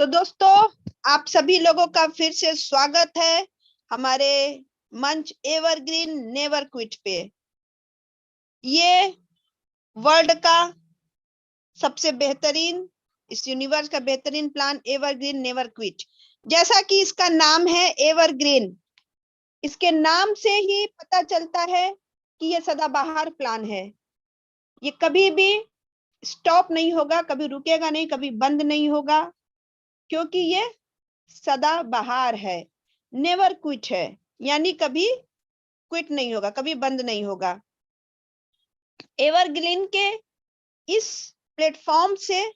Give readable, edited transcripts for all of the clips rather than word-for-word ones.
तो दोस्तों, आप सभी लोगों का फिर से स्वागत है हमारे मंच एवरग्रीन नेवर क्विट पे। ये वर्ल्ड का सबसे बेहतरीन, इस यूनिवर्स का बेहतरीन प्लान एवरग्रीन नेवर क्विट। जैसा कि इसका नाम है एवरग्रीन, इसके नाम से ही पता चलता है कि ये सदाबहार प्लान है। ये कभी भी स्टॉप नहीं होगा, कभी रुकेगा नहीं, कभी बंद नहीं होगा, क्योंकि ये सदाबहार है, नेवर क्विट है, यानी कभी क्विट नहीं होगा, कभी बंद नहीं होगा। एवरग्रीन के इस प्लेटफॉर्म से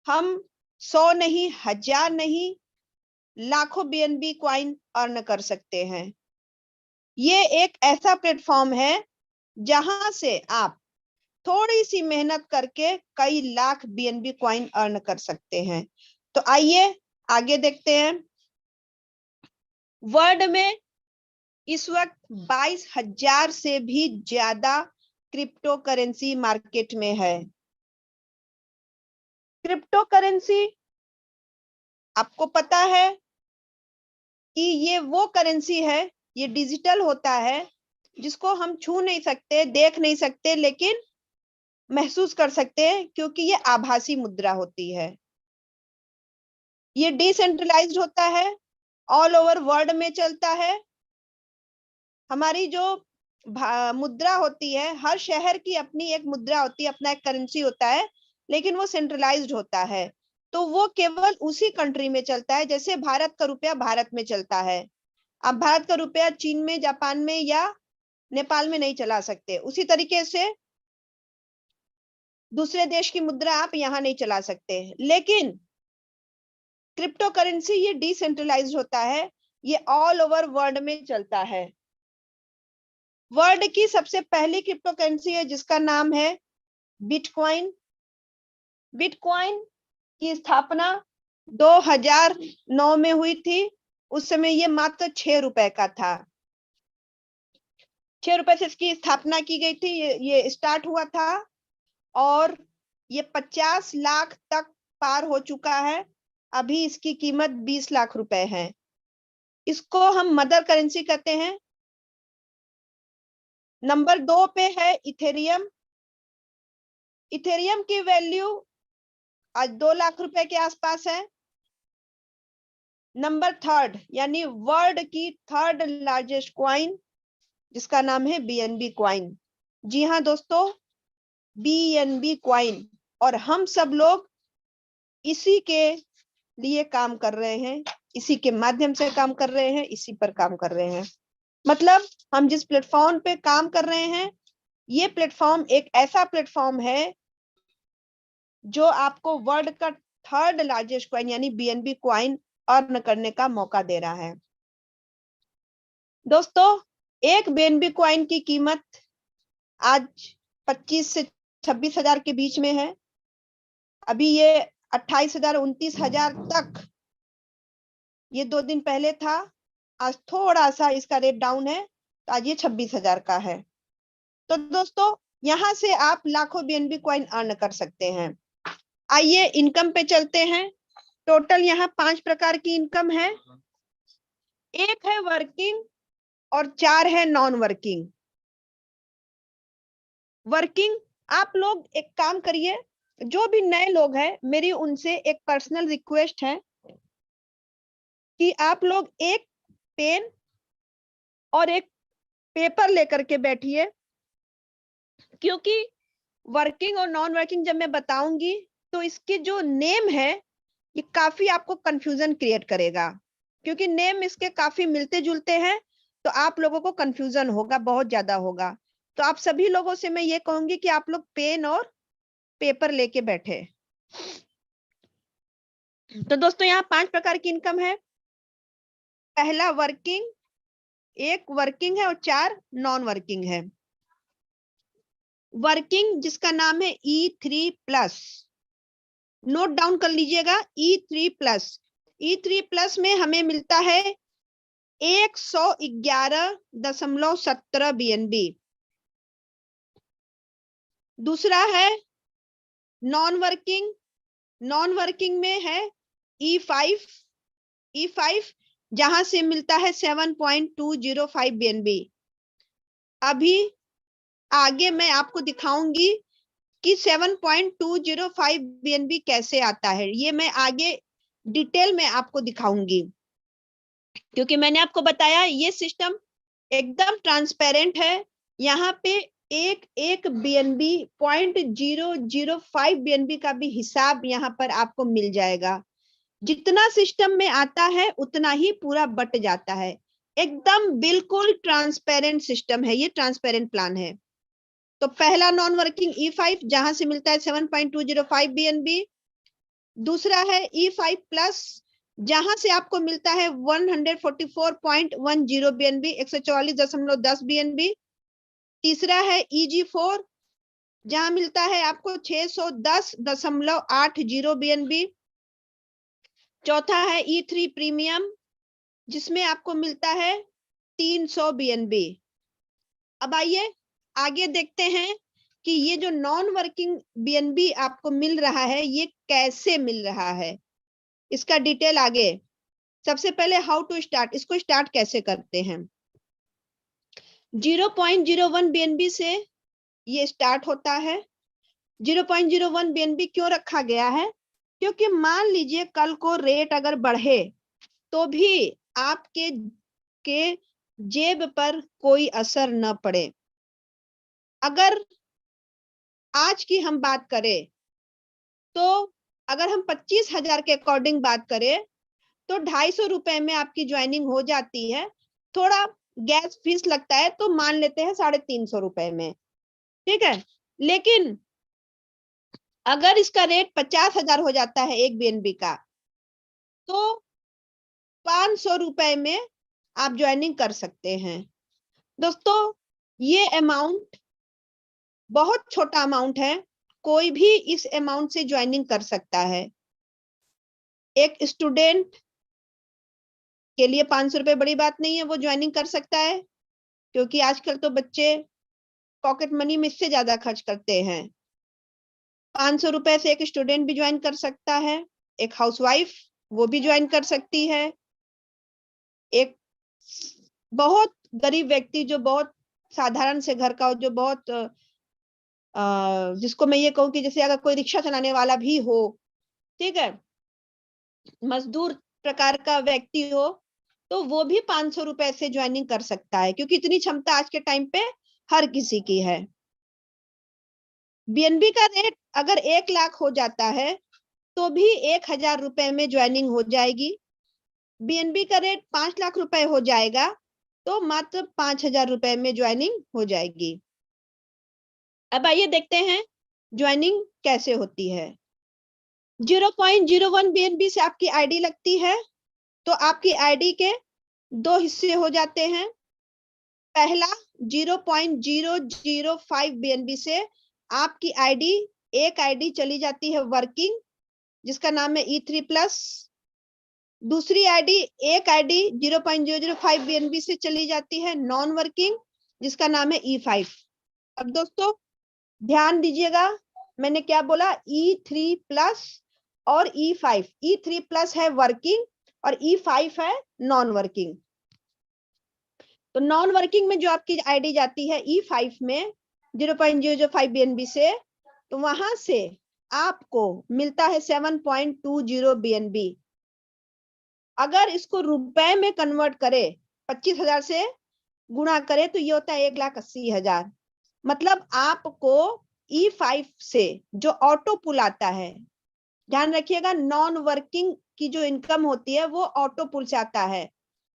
हम 100 नहीं, 1000 नहीं, लाखों बीएनबी कॉइन अर्न कर सकते हैं। ये एक ऐसा प्लेटफॉर्म है जहां से आप थोड़ी सी मेहनत करके कई लाख बीएनबी कॉइन अर्न कर सकते हैं। तो आइए आगे देखते हैं। वर्ल्ड में इस वक्त 22,000 से भी ज्यादा क्रिप्टो करेंसी मार्केट में है। क्रिप्टो करेंसी, आपको पता है कि ये वो करेंसी है, ये डिजिटल होता है, जिसको हम छू नहीं सकते, देख नहीं सकते, लेकिन महसूस कर सकते हैं, क्योंकि ये आभासी मुद्रा होती है। ये डिसेंट्रलाइज्ड होता है, ऑल ओवर वर्ल्ड में चलता है। हमारी जो मुद्रा होती है, हर शहर की अपनी एक मुद्रा होती है, अपना एक करेंसी होता है, लेकिन वो सेंट्रलाइज्ड होता है। तो वो केवल उसी कंट्री में चलता है। जैसे भारत का रुपया भारत में चलता है, अब भारत का रुपया चीन में, जापान में या नेपाल में नहीं चला सकते। उसी तरीके से दूसरे देश की मुद्रा आप यहाँ नहीं चला सकते। लेकिन क्रिप्टो करेंसी ये डिसेंट्रलाइज्ड होता है, ये ऑल ओवर वर्ल्ड में चलता है। वर्ल्ड की सबसे पहली क्रिप्टो करेंसी है जिसका नाम है बिटकॉइन। बिटकॉइन की स्थापना 2009 में हुई थी। उस समय ये मात्र 6 रुपए का था। 6 रुपए से इसकी स्थापना की गई थी, ये स्टार्ट हुआ था, और ये 50 लाख तक पार हो चुका है। अभी इसकी कीमत 20 लाख रुपए है। इसको हम मदर करेंसी कहते हैं। नंबर 2 पे है इथेरियम। इथेरियम की वैल्यू आज 2 लाख रुपए के आसपास है। नंबर 3 यानी वर्ल्ड की 3rd लार्जेस्ट क्वाइन, जिसका नाम है बीएनबी क्वाइन। जी हाँ दोस्तों, बीएनबी क्वाइन। और हम सब लोग इसी के लिए काम कर रहे हैं, इसी के माध्यम से काम कर रहे हैं, इसी पर काम कर रहे हैं। मतलब हम जिस प्लेटफॉर्म पे काम कर रहे हैं, ये प्लेटफॉर्म एक ऐसा प्लेटफॉर्म है जो आपको वर्ल्ड का 3rd लार्जेस्ट क्वाइन यानी बीएनबी क्वाइन अर्न करने का मौका दे रहा है। दोस्तों, एक बीएनबी क्वाइन की कीमत आज 25 से 26,000 के बीच में है। अभी ये 28,000, 29,000 तक ये 2 दिन पहले था। आज थोड़ा सा इसका रेट डाउन है, तो आज ये 26,000 का है। तो दोस्तों, यहाँ से आप लाखों बीएनबी कॉइन अर्न कर सकते हैं। आइए इनकम पे चलते हैं। टोटल यहाँ 5 प्रकार की इनकम है। एक है वर्किंग और 4 है नॉन वर्किंग। वर्किंग, आप लोग एक काम करिए, जो भी नए लोग हैं, मेरी उनसे एक पर्सनल रिक्वेस्ट है कि आप लोग एक पेन और एक पेपर लेकर के बैठिए, क्योंकि वर्किंग और नॉन वर्किंग जब मैं बताऊंगी तो इसके जो नेम है ये काफी आपको कंफ्यूजन क्रिएट करेगा, क्योंकि नेम इसके काफी मिलते जुलते हैं। तो आप लोगों को कंफ्यूजन होगा, बहुत ज्यादा होगा। तो आप सभी लोगों से मैं ये कहूंगी कि आप लोग पेन और पेपर लेके बैठे। तो दोस्तों, यहाँ 5 प्रकार की इनकम है। पहला वर्किंग, एक वर्किंग है और 4 नॉन वर्किंग है। वर्किंग जिसका नाम है E3+, नोट डाउन कर लीजिएगा, E3+। E3+ में हमें मिलता है 111.17 बीएनबी। दूसरा है नॉन वर्किंग। नॉन वर्किंग में है E5 जहां से मिलता है 7.205 BNB। अभी आगे मैं आपको दिखाऊंगी कि 7.205 BNB कैसे आता है, ये मैं आगे डिटेल में आपको दिखाऊंगी, क्योंकि मैंने आपको बताया ये सिस्टम एकदम ट्रांसपेरेंट है। यहाँ पे एक BNB 0.005 BNB का भी हिसाब यहाँ पर आपको मिल जाएगा। जितना सिस्टम में आता है उतना ही पूरा बट जाता है। एकदम बिल्कुल ट्रांसपेरेंट सिस्टम है, ये ट्रांसपेरेंट प्लान है। तो पहला नॉन वर्किंग E5 जहां से मिलता है 7.205 BNB। दूसरा है E5 प्लस जहां से आपको मिलता है 144.10 BNB, 144.10 BNB। तीसरा है EG4 जहां मिलता है आपको 610.80 BNB। चौथा है E3 प्रीमियम जिसमें आपको मिलता है 300 BNB। अब आइए आगे देखते हैं कि ये जो नॉन वर्किंग BNB आपको मिल रहा है ये कैसे मिल रहा है, इसका डिटेल आगे। सबसे पहले हाउ टू स्टार्ट, इसको स्टार्ट कैसे करते हैं। 0.01 BNB से ये स्टार्ट होता है। 0.01 BNB क्यों रखा गया है, क्योंकि मान लीजिए कल को रेट अगर बढ़े तो भी आपके जेब पर कोई असर न पड़े। अगर आज की हम बात करें तो अगर हम 25,000 के अकॉर्डिंग बात करें तो 250 रुपए में आपकी ज्वाइनिंग हो जाती है। थोड़ा गैस फीस लगता है तो मान लेते हैं 350 रुपए में, ठीक है। लेकिन अगर इसका रेट 50,000 हो जाता है एक BNB का तो 500 रुपए में आप ज्वाइनिंग कर सकते हैं। दोस्तों ये अमाउंट बहुत छोटा अमाउंट है, कोई भी इस अमाउंट से ज्वाइनिंग कर सकता है। एक स्टूडेंट के लिए 500 रुपए बड़ी बात नहीं है, वो ज्वाइनिंग कर सकता है, क्योंकि आजकल तो बच्चे पॉकेट मनी में इससे ज्यादा खर्च करते हैं। 500 रुपए से एक स्टूडेंट भी ज्वाइन कर सकता है, एक हाउसवाइफ वो भी ज्वाइन कर सकती है, एक बहुत गरीब व्यक्ति जो बहुत साधारण से घर का हो, जो बहुत जिसको मैं ये कहूँ कि जैसे अगर कोई रिक्शा चलाने वाला भी हो, ठीक है, मजदूर प्रकार का व्यक्ति हो, तो वो भी 500 रुपए से ज्वाइनिंग कर सकता है, क्योंकि इतनी क्षमता आज के टाइम पे हर किसी की है। BNB का रेट अगर 1 लाख हो जाता है तो भी 1,000 रुपए में ज्वाइनिंग हो जाएगी। BNB का रेट 5 लाख रुपए हो जाएगा तो मात्र 5,000 रुपए में ज्वाइनिंग हो जाएगी। अब आइए देखते हैं ज्वाइनिंग कैसे होती है। 0.01 BNB से आपकी आईडी लगती है तो आपकी आईडी के 2 हिस्से हो जाते हैं। पहला 0.005 BNB से आपकी आईडी, एक आईडी चली जाती है वर्किंग जिसका नाम है E3 प्लस। दूसरी आईडी, एक आईडी 0.005 BNB से चली जाती है नॉन वर्किंग जिसका नाम है E5। अब दोस्तों ध्यान दीजिएगा मैंने क्या बोला, E3 प्लस और E5। E3 प्लस है वर्किंग और E5 है नॉन वर्किंग। तो नॉन वर्किंग में जो आपकी आईडी जाती है E5 में 0.005 BNB से, तो वहां से आपको मिलता है 7.20 BNB। अगर इसको रुपए में कन्वर्ट करे, 25,000 से गुणा करे तो ये होता है 1,80,000। मतलब आपको E5 से जो ऑटो पुल आता है, ध्यान रखिएगा नॉन वर्किंग की जो इनकम होती है वो ऑटो पुल से आता है,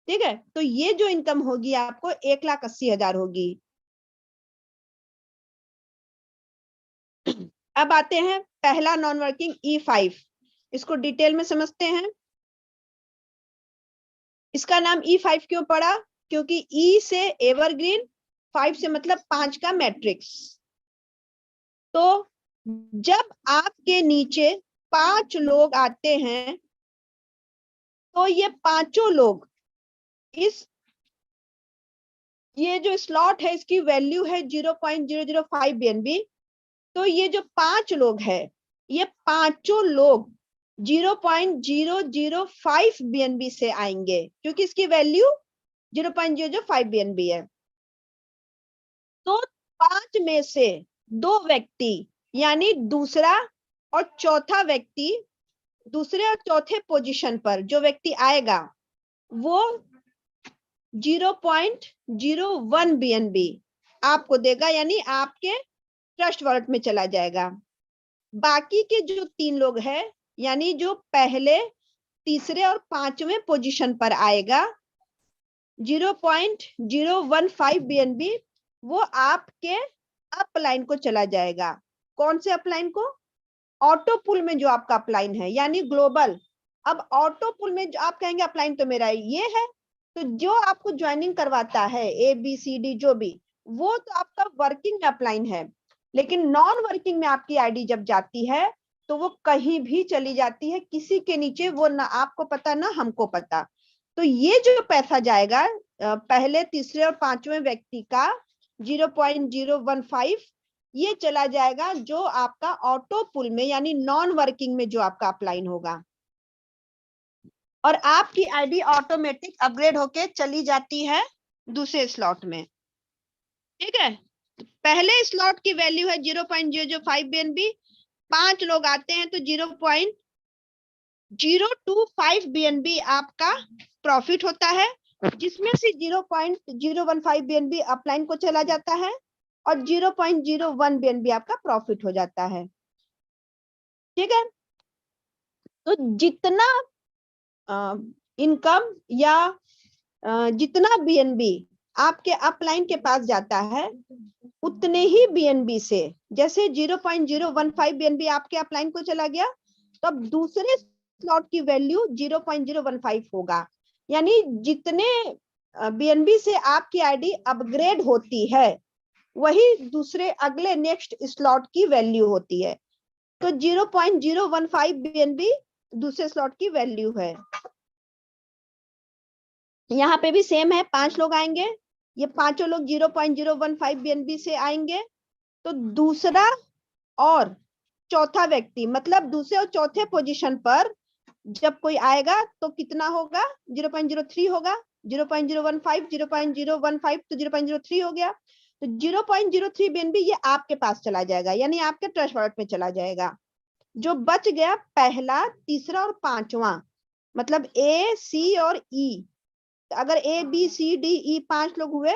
ठीक है। तो ये जो इनकम होगी आपको 1,80,000 होगी। अब आते हैं पहला नॉन वर्किंग E5, इसको डिटेल में समझते हैं। इसका नाम E5 क्यों पड़ा, क्योंकि E से एवरग्रीन, 5 से मतलब 5 का मैट्रिक्स। तो जब आपके नीचे 5 लोग आते हैं तो ये पांचों लोग इस ये जो स्लॉट है इसकी वैल्यू है 0.005 BNB। तो ये जो 5 लोग हैं ये पांचों लोग 0.005 BNB से आएंगे, क्योंकि इसकी वैल्यू 0.005 BNB है। तो 5 में से 2 व्यक्ति यानी दूसरा और चौथा व्यक्ति, दूसरे और चौथे पोजीशन पर जो व्यक्ति आएगा वो 0.01 BNB आपको देगा, यानी आपके ट्रस्ट वॉलेट में चला जाएगा। बाकी के जो 3 लोग हैं, यानी जो पहले, तीसरे और 5वें पोजीशन पर आएगा 0.015 BNB, वो आपके अपलाइन को चला जाएगा। कौन से अपलाइन को? ऑटो पुल में जो आपका अपलाइन है, यानी ग्लोबल। अब ऑटो पुल में जो आप कहेंगे अपलाइन तो मेरा ये है, तो जो आपको ज्वाइनिंग करवाता है ABCD जो भी, वो तो आपका वर्किंग अपलाइन है। लेकिन नॉन वर्किंग में आपकी आईडी जब जाती है तो वो कहीं भी चली जाती है, किसी के नीचे, वो ना आपको पता ना हमको पता। तो ये जो पैसा जाएगा पहले, तीसरे और 5वें व्यक्ति का 0.015, ये चला जाएगा जो आपका ऑटो पुल में यानी नॉन वर्किंग में जो आपका अपलाइन होगा, और आपकी आईडी ऑटोमेटिक अपग्रेड होके चली जाती है दूसरे स्लॉट में। ठीक है, पहले स्लॉट की वैल्यू है 0.005 BNB, 5 लोग आते हैं तो 0.025 BNB आपका प्रॉफिट होता है, जिसमें से 0.015 BNB अपलाइन को चला जाता है और 0.01 BNB आपका प्रॉफिट हो जाता है। ठीक है, तो जितना इनकम या जितना BNB आपके अपलाइन के पास जाता है, उतने ही BNB से, जैसे 0.015 BNB आपके अपलाइन को चला गया, तो अब दूसरे स्लॉट की वैल्यू 0.015 होगा। यानी जितने BNB से आपकी आईडी अपग्रेड होती है, वही दूसरे अगले नेक्स्ट स्लॉट की वैल्यू होती है। तो 0.015 BNB दूसरे स्लॉट की वैल्यू है। यहाँ पे भी सेम है, 5 लोग आएंगे, ये पांचों लोग 0.015 BNB से आएंगे। तो दूसरा और चौथा व्यक्ति, मतलब दूसरे और चौथे पोजीशन पर जब कोई आएगा तो कितना होगा? 0.03 होगा, 0.015, 0.015 तो 0.03 हो गया। तो 0.03 BNB ये आपके पास चला जाएगा, यानी आपके ट्रस्ट वॉलेट में चला जाएगा। जो बच गया पहला, तीसरा और 5वां, मतलब A, C और E, अगर ABCDE 5 लोग हुए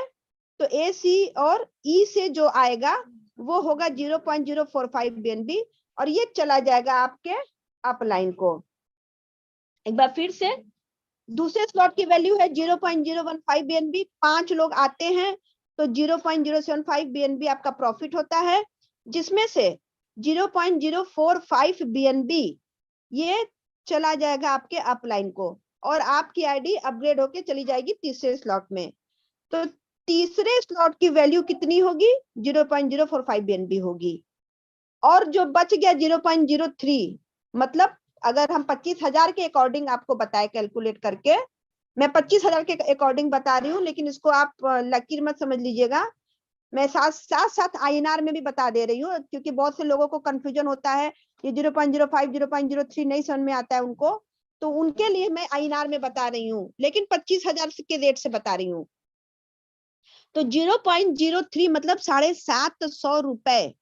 तो AC और E से जो आएगा वो होगा 0.045 BNB, और ये चला जाएगा आपके अपलाइन को। एक बार फिर से, दूसरे स्लॉट की वैल्यू है 0.015 BNB, 5 लोग आते हैं तो 0.075 BNB आपका प्रॉफिट होता है, जिसमें से 0.045 BNB ये चला जाएगा आपके अपलाइन को, और आपकी आईडी अपग्रेड होके चली जाएगी तीसरे स्लॉट में। तो तीसरे स्लॉट की वैल्यू कितनी होगी? 0.045 BNB होगी। और जो बच गया 0.03, मतलब अगर हम 25,000 के अकॉर्डिंग आपको बताए कैलकुलेट करके, मैं 25,000 के अकॉर्डिंग बता रही हूँ, लेकिन इसको आप लकीर मत समझ लीजिएगा, मैं साथ साथ INR में भी बता दे रही हूँ, क्योंकि बहुत से लोगों को कंफ्यूजन होता है, ये 0.05 0.03 नहीं समझ में आता है उनको, तो उनके लिए मैं INR में बता रही हूँ, लेकिन 25,000 के रेट से बता रही हूँ। तो 0.03 मतलब 750 रुपए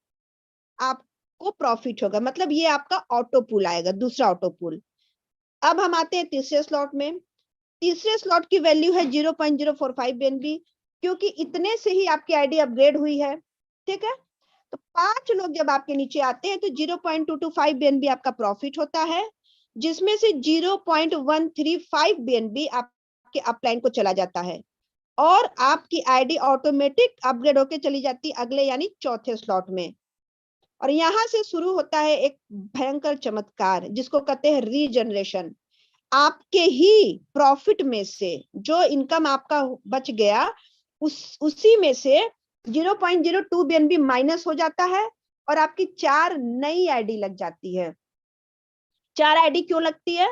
आपको प्रॉफिट होगा, मतलब ये आपका ऑटो पुल आएगा, दूसरा ऑटो पुल। अब हम आते हैं तीसरे स्लॉट में। तीसरे स्लॉट की वैल्यू है 0.045 BNB, क्योंकि इतने से ही आपकी आईडी अपग्रेड हुई है। ठीक है, तो 5 लोग जब आपके नीचे आते हैं तो 0.225 BNB आपका प्रॉफिट होता है, जिसमें से 0.135 BNB आपके अपलाइन को चला जाता है, और आपकी आईडी ऑटोमेटिक अपग्रेड होके चली जाती है अगले यानी चौथे स्लॉट में। और यहां से शुरू होता है एक भयंकर चमत्कार, जिसको कहते हैं रीजनरेशन। आपके ही प्रॉफिट में से जो इनकम आपका बच गया, उसी में से 0.02 BNB माइनस हो जाता है, और आपकी 4 नई आईडी लग जाती है। 4 आईडी क्यों लगती है?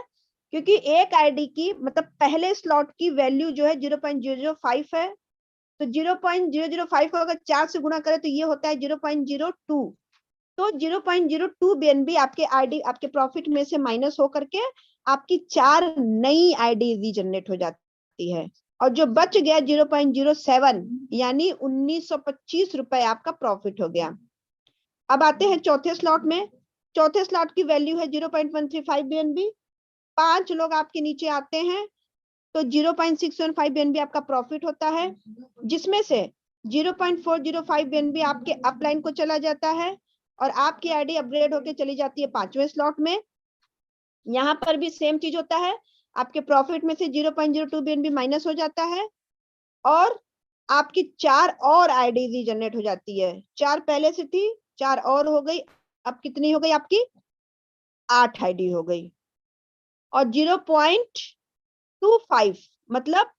क्योंकि एक आईडी की, मतलब पहले स्लॉट की वैल्यू जो है 0.005 है, तो 0.005 को अगर 4 से गुणा करें तो ये होता है 0.02, तो 0.02 BNB आपके आईडी आपके प्रॉफिट में से माइनस हो करके आपकी 4 नई आईडी जनरेट हो जाती है, और जो बच गया 0.07 यानी 1925 रुपए आपका प्रॉफिट हो गया। अब आते हैं चौथे स्लॉट में। चौथे स्लॉट की वैल्यू है 0.135 BNB। 5 लोग आपके नीचे आते हैं तो 0.615 BNB आपका प्रॉफिट होता है, जिसमें से 0.405 BNB आपके अपलाइन को चला जाता है और आपकी आईडी अपग्रेड होके चली जाती है 5वें स्लॉट में। यहाँ पर भी सेम चीज होता है, आपके प्रॉफिट में से 0.02 BNB माइनस हो जाता है और आपकी 4 और आईडी जनरेट हो जाती है। 4 पहले से थी, 4 और हो गई, अब कितनी हो गई आपकी 8 आईडी हो गई, और 0.25 मतलब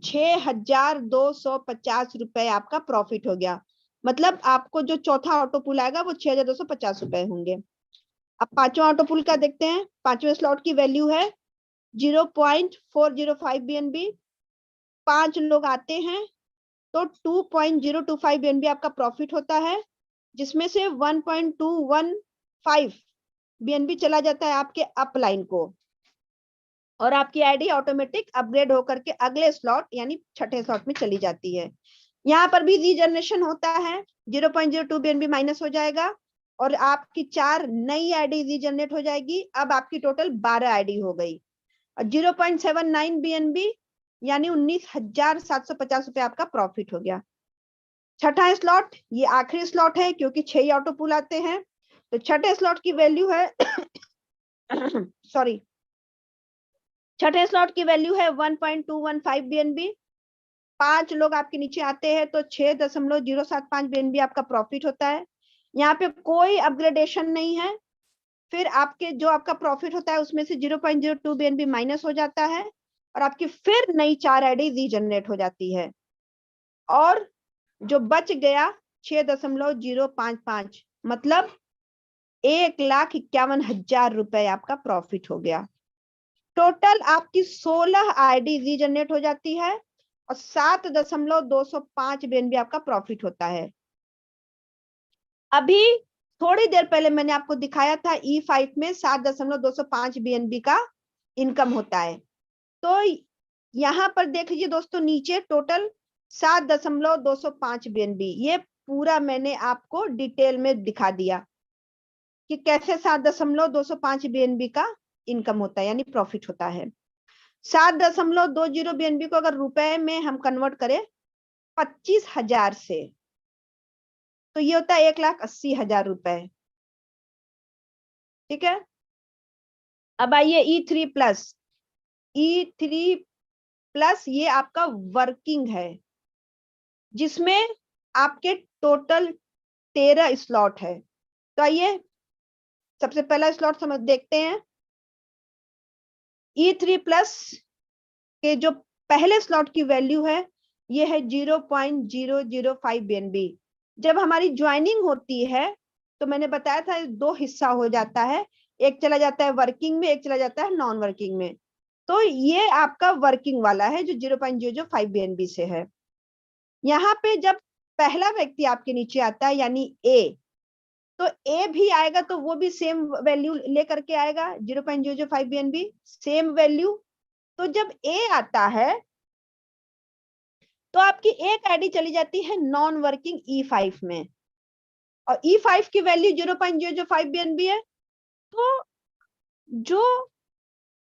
6,250 रुपए आपका प्रॉफिट हो गया। मतलब आपको जो चौथा ऑटो पुल आएगा वो 6,250 रुपए होंगे। अब पांचवा ऑटो पुल का देखते हैं। पांचवें स्लॉट की वैल्यू है 0.405 BNB। 5 लोग आते हैं तो 2.025 BNB आपका प्रॉफिट होता है, जिसमें से 1.215 BNB चला जाता है आपके अपलाइन को, और आपकी आईडी ऑटोमेटिक अपग्रेड होकर के अगले स्लॉट यानी छठे स्लॉट में चली जाती है। यहाँ पर भी रीजनरेशन होता है, 0.02 BNB माइनस हो जाएगा और आपकी 4 नई आईडी रीजनरेट हो जाएगी। अब आपकी टोटल 12 आईडी हो गई, और 0.79 BNB यानी 19,750 रुपए आपका प्रॉफिट हो गया। छठा स्लॉट ये आखिरी स्लॉट है क्योंकि 6 ही ऑटो पुल आते हैं, तो छठे स्लॉट की वैल्यू है सॉरी छठे स्लॉट की वैल्यू है 1.215 BNB। 5 लोग आपके नीचे आते हैं तो 6.075 BNB आपका प्रॉफिट होता है। यहाँ पे कोई अपग्रेडेशन नहीं है, फिर आपके जो आपका प्रॉफिट होता है उसमें से 0.02 BNB माइनस हो जाता है और आपकी फिर नई 4 आईडी रीजनरेट हो जाती है, और जो बच गया 6.055 मतलब 1,51,000 रुपए आपका प्रॉफिट हो गया। टोटल आपकी 16 आईडी रीजनरेट हो जाती है और 7.205 BNB आपका प्रॉफिट होता है। अभी थोड़ी देर पहले मैंने आपको दिखाया था E5 में 7.205 BNB का इनकम होता है, तो यहाँ पर देख लीजिए दोस्तों, नीचे टोटल 7.205 BNB, ये पूरा मैंने आपको डिटेल में दिखा दिया कि कैसे 7.205 BNB का इनकम होता है यानी प्रॉफिट होता है। 7.20 BNB को अगर रुपए में हम कन्वर्ट करें 25,000 से, तो ये होता है 1,80,000 रुपए। ठीक है, अब आइए E3 प्लस। E3 प्लस ये आपका वर्किंग है, जिसमें आपके टोटल 13 स्लॉट है। तो आइए सबसे पहला स्लॉट समझ देखते हैं। E3 प्लस के जो पहले स्लॉट की वैल्यू है ये है 0.005 BNB। जब हमारी ज्वाइनिंग होती है तो मैंने बताया था 2 हिस्सा हो जाता है, एक चला जाता है वर्किंग में, एक चला जाता है नॉन वर्किंग में। तो ये आपका वर्किंग वाला है जो 0.005 BNB से है। यहाँ पे जब पहला व्यक्ति आपके नीचे आता है यानी ए, तो ए भी आएगा तो वो भी सेम वैल्यू लेकर के आएगा 0.005 BNB, सेम वैल्यू। तो जब ए आता है तो आपकी एक आईडी चली जाती है नॉन वर्किंग E5 में, और E5 की वैल्यू 0.005 BNB है। तो जो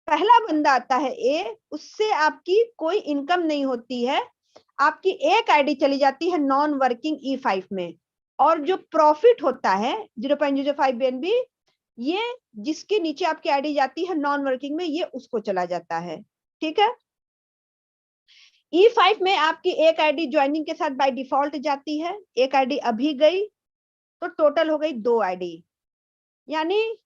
पहला बंदा आता है ए, उससे आपकी कोई इनकम नहीं होती है, आपकी एक आईडी चली जाती है नॉन वर्किंग E5 में, और जो प्रॉफिट होता है 0.005 BNB ये जिसके नीचे आपकी आईडी जाती है नॉन वर्किंग में, ये उसको चला जाता है। ठीक है, E5 में आपकी एक आईडी ज्वाइनिंग के साथ बाय डिफॉल्ट जाती है, एक आईडी अभी गई तो टोटल हो गई 2 आईडी, यानी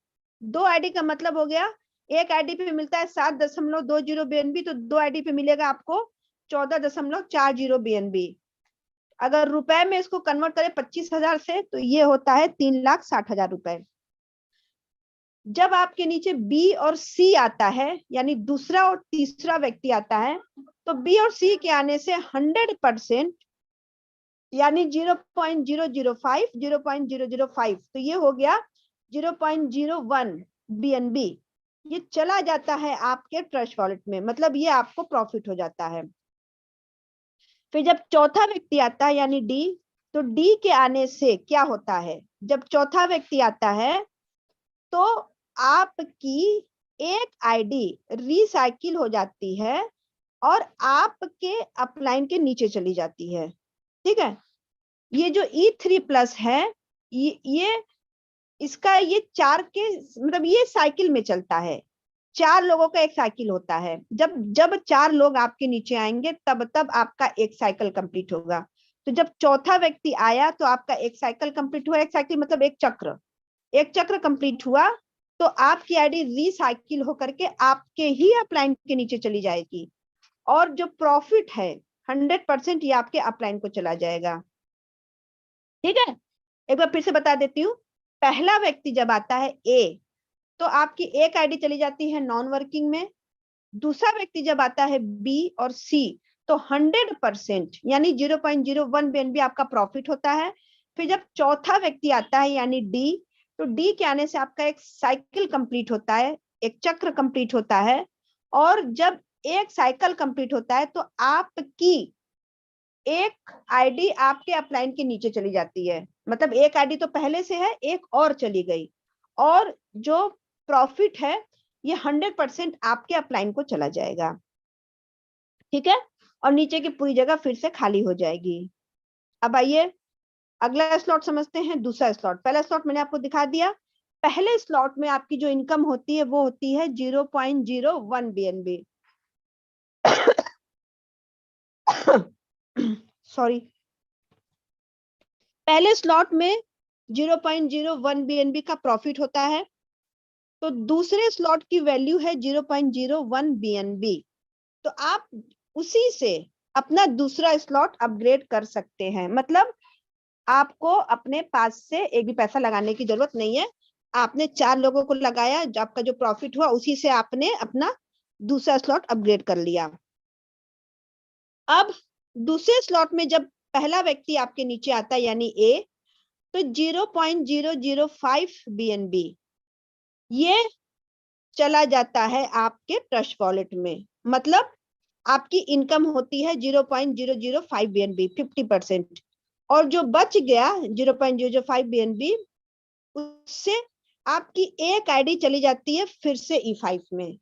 2 आईडी का मतलब हो गया एक आईडी पे मिलता है 7.20 BNB, तो 2 आईडी पे मिलेगा आपको 14.40 BNB। अगर रुपए में इसको कन्वर्ट करें 25,000 से तो ये होता है 3,60,000 रुपए। जब आपके नीचे बी और सी आता है यानी दूसरा और तीसरा व्यक्ति आता है, तो बी और सी के आने से 100% यानी 0.005 0.005, तो ये हो गया 0.01 BNB। ये चला जाता है आपके ट्रस्ट वॉलेट में, मतलब ये आपको प्रॉफिट हो जाता है। फिर जब चौथा व्यक्ति आता है यानी डी, तो डी के आने से क्या होता है, जब चौथा व्यक्ति आता है तो आपकी एक आईडी रिसाइकिल हो जाती है और आपके अपलाइन के नीचे चली जाती है। ठीक है, ये जो E3+ है, ये इसका ये 4 के मतलब ये साइकिल में चलता है, 4 लोगों का एक साइकिल होता है। जब जब 4 लोग आपके नीचे आएंगे तब आपका एक साइकिल कंप्लीट होगा। तो जब चौथा व्यक्ति आया तो आपका एक साइकिल कंप्लीट हुआ, एक साइकिल मतलब एक चक्र कंप्लीट हुआ, तो आपकी आईडी रिसाइकिल होकर के आपके ही अपलाइन के नीचे चली जाएगी और जो प्रॉफिट है 100% ये आपके अपलाइन को चला जाएगा। ठीक है, एक बार फिर से बता देती हूँ। पहला व्यक्ति जब आता है ए, तो आपकी एक आईडी चली जाती है नॉन वर्किंग में। दूसरा व्यक्ति जब आता है बी और सी, तो 100% यानी 0.01 BNB आपका प्रॉफिट होता है। फिर जब चौथा व्यक्ति आता है यानी डी, तो डी के आने से आपका एक साइकिल कंप्लीट होता है, एक चक्र कंप्लीट होता है। और जब एक साइकिल कंप्लीट होता है तो आपकी एक आईडी आपके अपलाइन के नीचे चली जाती है, मतलब एक आईडी तो पहले से है, एक और चली गई, और जो प्रॉफिट है ये 100% आपके अपलाइन को चला जाएगा। ठीक है, और नीचे की पूरी जगह फिर से खाली हो जाएगी। अब आइए अगला स्लॉट समझते हैं, दूसरा स्लॉट। पहला स्लॉट मैंने आपको दिखा दिया। पहले स्लॉट में आपकी जो इनकम होती है वो होती है 0.01 BNB। सॉरी, पहले स्लॉट में 0.01 BNB का प्रॉफिट होता है, तो दूसरे स्लॉट की वैल्यू है 0.01 BNB। तो आप उसी से अपना दूसरा स्लॉट अपग्रेड कर सकते हैं, मतलब आपको अपने पास से एक भी पैसा लगाने की जरूरत नहीं है। आपने 4 लोगों को लगाया, जो आपका जो प्रॉफिट हुआ उसी से आपने अपना दूसरा स्लॉट अपग्रेड कर लिया। अब दूसरे स्लॉट में जब पहला व्यक्ति आपके नीचे आता है यानी ए, तो 0.005 BNB ये चला जाता है आपके ट्रस्ट वॉलेट में, मतलब आपकी इनकम होती है 0.005 BNB 50%, और जो बच गया 0.005 BNB उससे आपकी एक आईडी चली जाती है फिर से E5 में,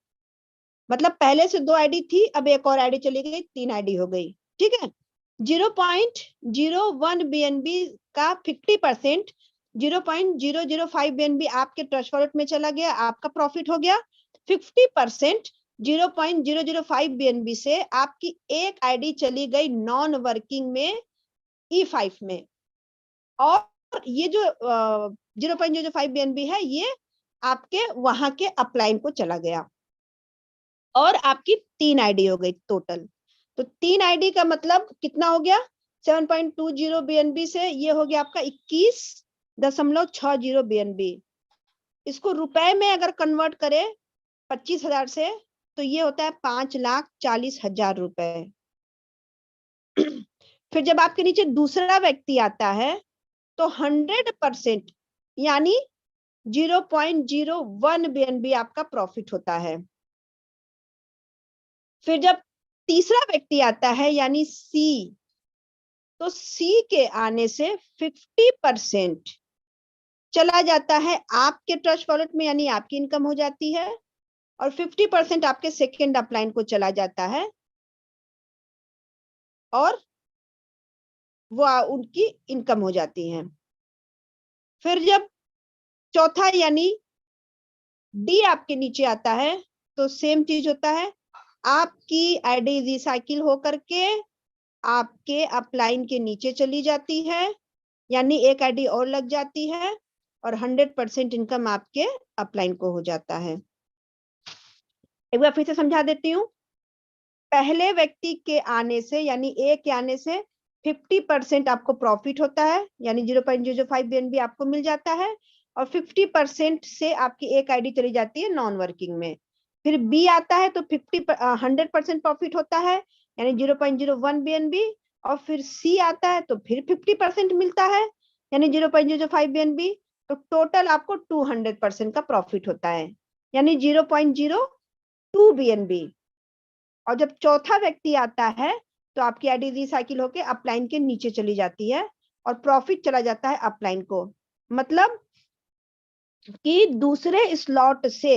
मतलब पहले से 2 आईडी थी, अब एक और आईडी चली गई, 3 आईडी हो गई। ठीक है, 0.01 BNB का 50% 0.005 BNB आपके ट्रस्ट वॉलेट में चला गया, आपका प्रॉफिट हो गया। 50% 0.005 BNB से आपकी एक आईडी चली गई नॉन वर्किंग में E5 में, और ये जो 0.005 BNB है ये आपके वहां के अपलाइन को चला गया, और आपकी 3 आईडी हो गई टोटल। तो 3 आईडी का मतलब कितना हो गया, 7.20 BNB से ये हो गया आपका 21.60 BNB। इसको रुपए में अगर कन्वर्ट करें 25,000 से, तो ये होता है 5,40,000 रुपए। फिर जब आपके नीचे दूसरा व्यक्ति आता है तो 100% यानी 0.01 BNB आपका प्रॉफिट होता है। फिर जब तीसरा व्यक्ति आता है यानी सी, तो सी के आने से 50% चला जाता है आपके ट्रस्ट वॉलेट में, यानी आपकी इनकम हो जाती है, और 50% आपके सेकेंड अपलाइन को चला जाता है, और वो उनकी इनकम हो जाती है। फिर जब चौथा यानी डी आपके नीचे आता है तो सेम चीज होता है, आपकी आईडी रिसाइकिल होकर के आपके अपलाइन के नीचे चली जाती है, यानी एक आईडी और लग जाती है, और 100% इनकम आपके अपलाइन को हो जाता है। एक बार फिर से समझा देती हूँ। पहले व्यक्ति के आने से यानी ए के आने से 50% आपको प्रॉफिट होता है, यानी 0.005 BNB आपको मिल जाता है, और 50% से आपकी एक आईडी चली जाती है नॉन वर्किंग में। फिर बी आता है तो 100% प्रॉफिट होता है, यानी 0.01 BNB, और फिर सी आता है तो फिर 50% मिलता है, यानी 0.05 BNB। तो टोटल आपको 200% का प्रॉफिट होता है, यानी 0.02 BNB। और जब चौथा व्यक्ति आता है तो आपकी आईडी रिसाइकिल होके अपलाइन के नीचे चली जाती है और प्रॉफिट चला जाता है अपलाइन को। मतलब कि दूसरे स्लॉट से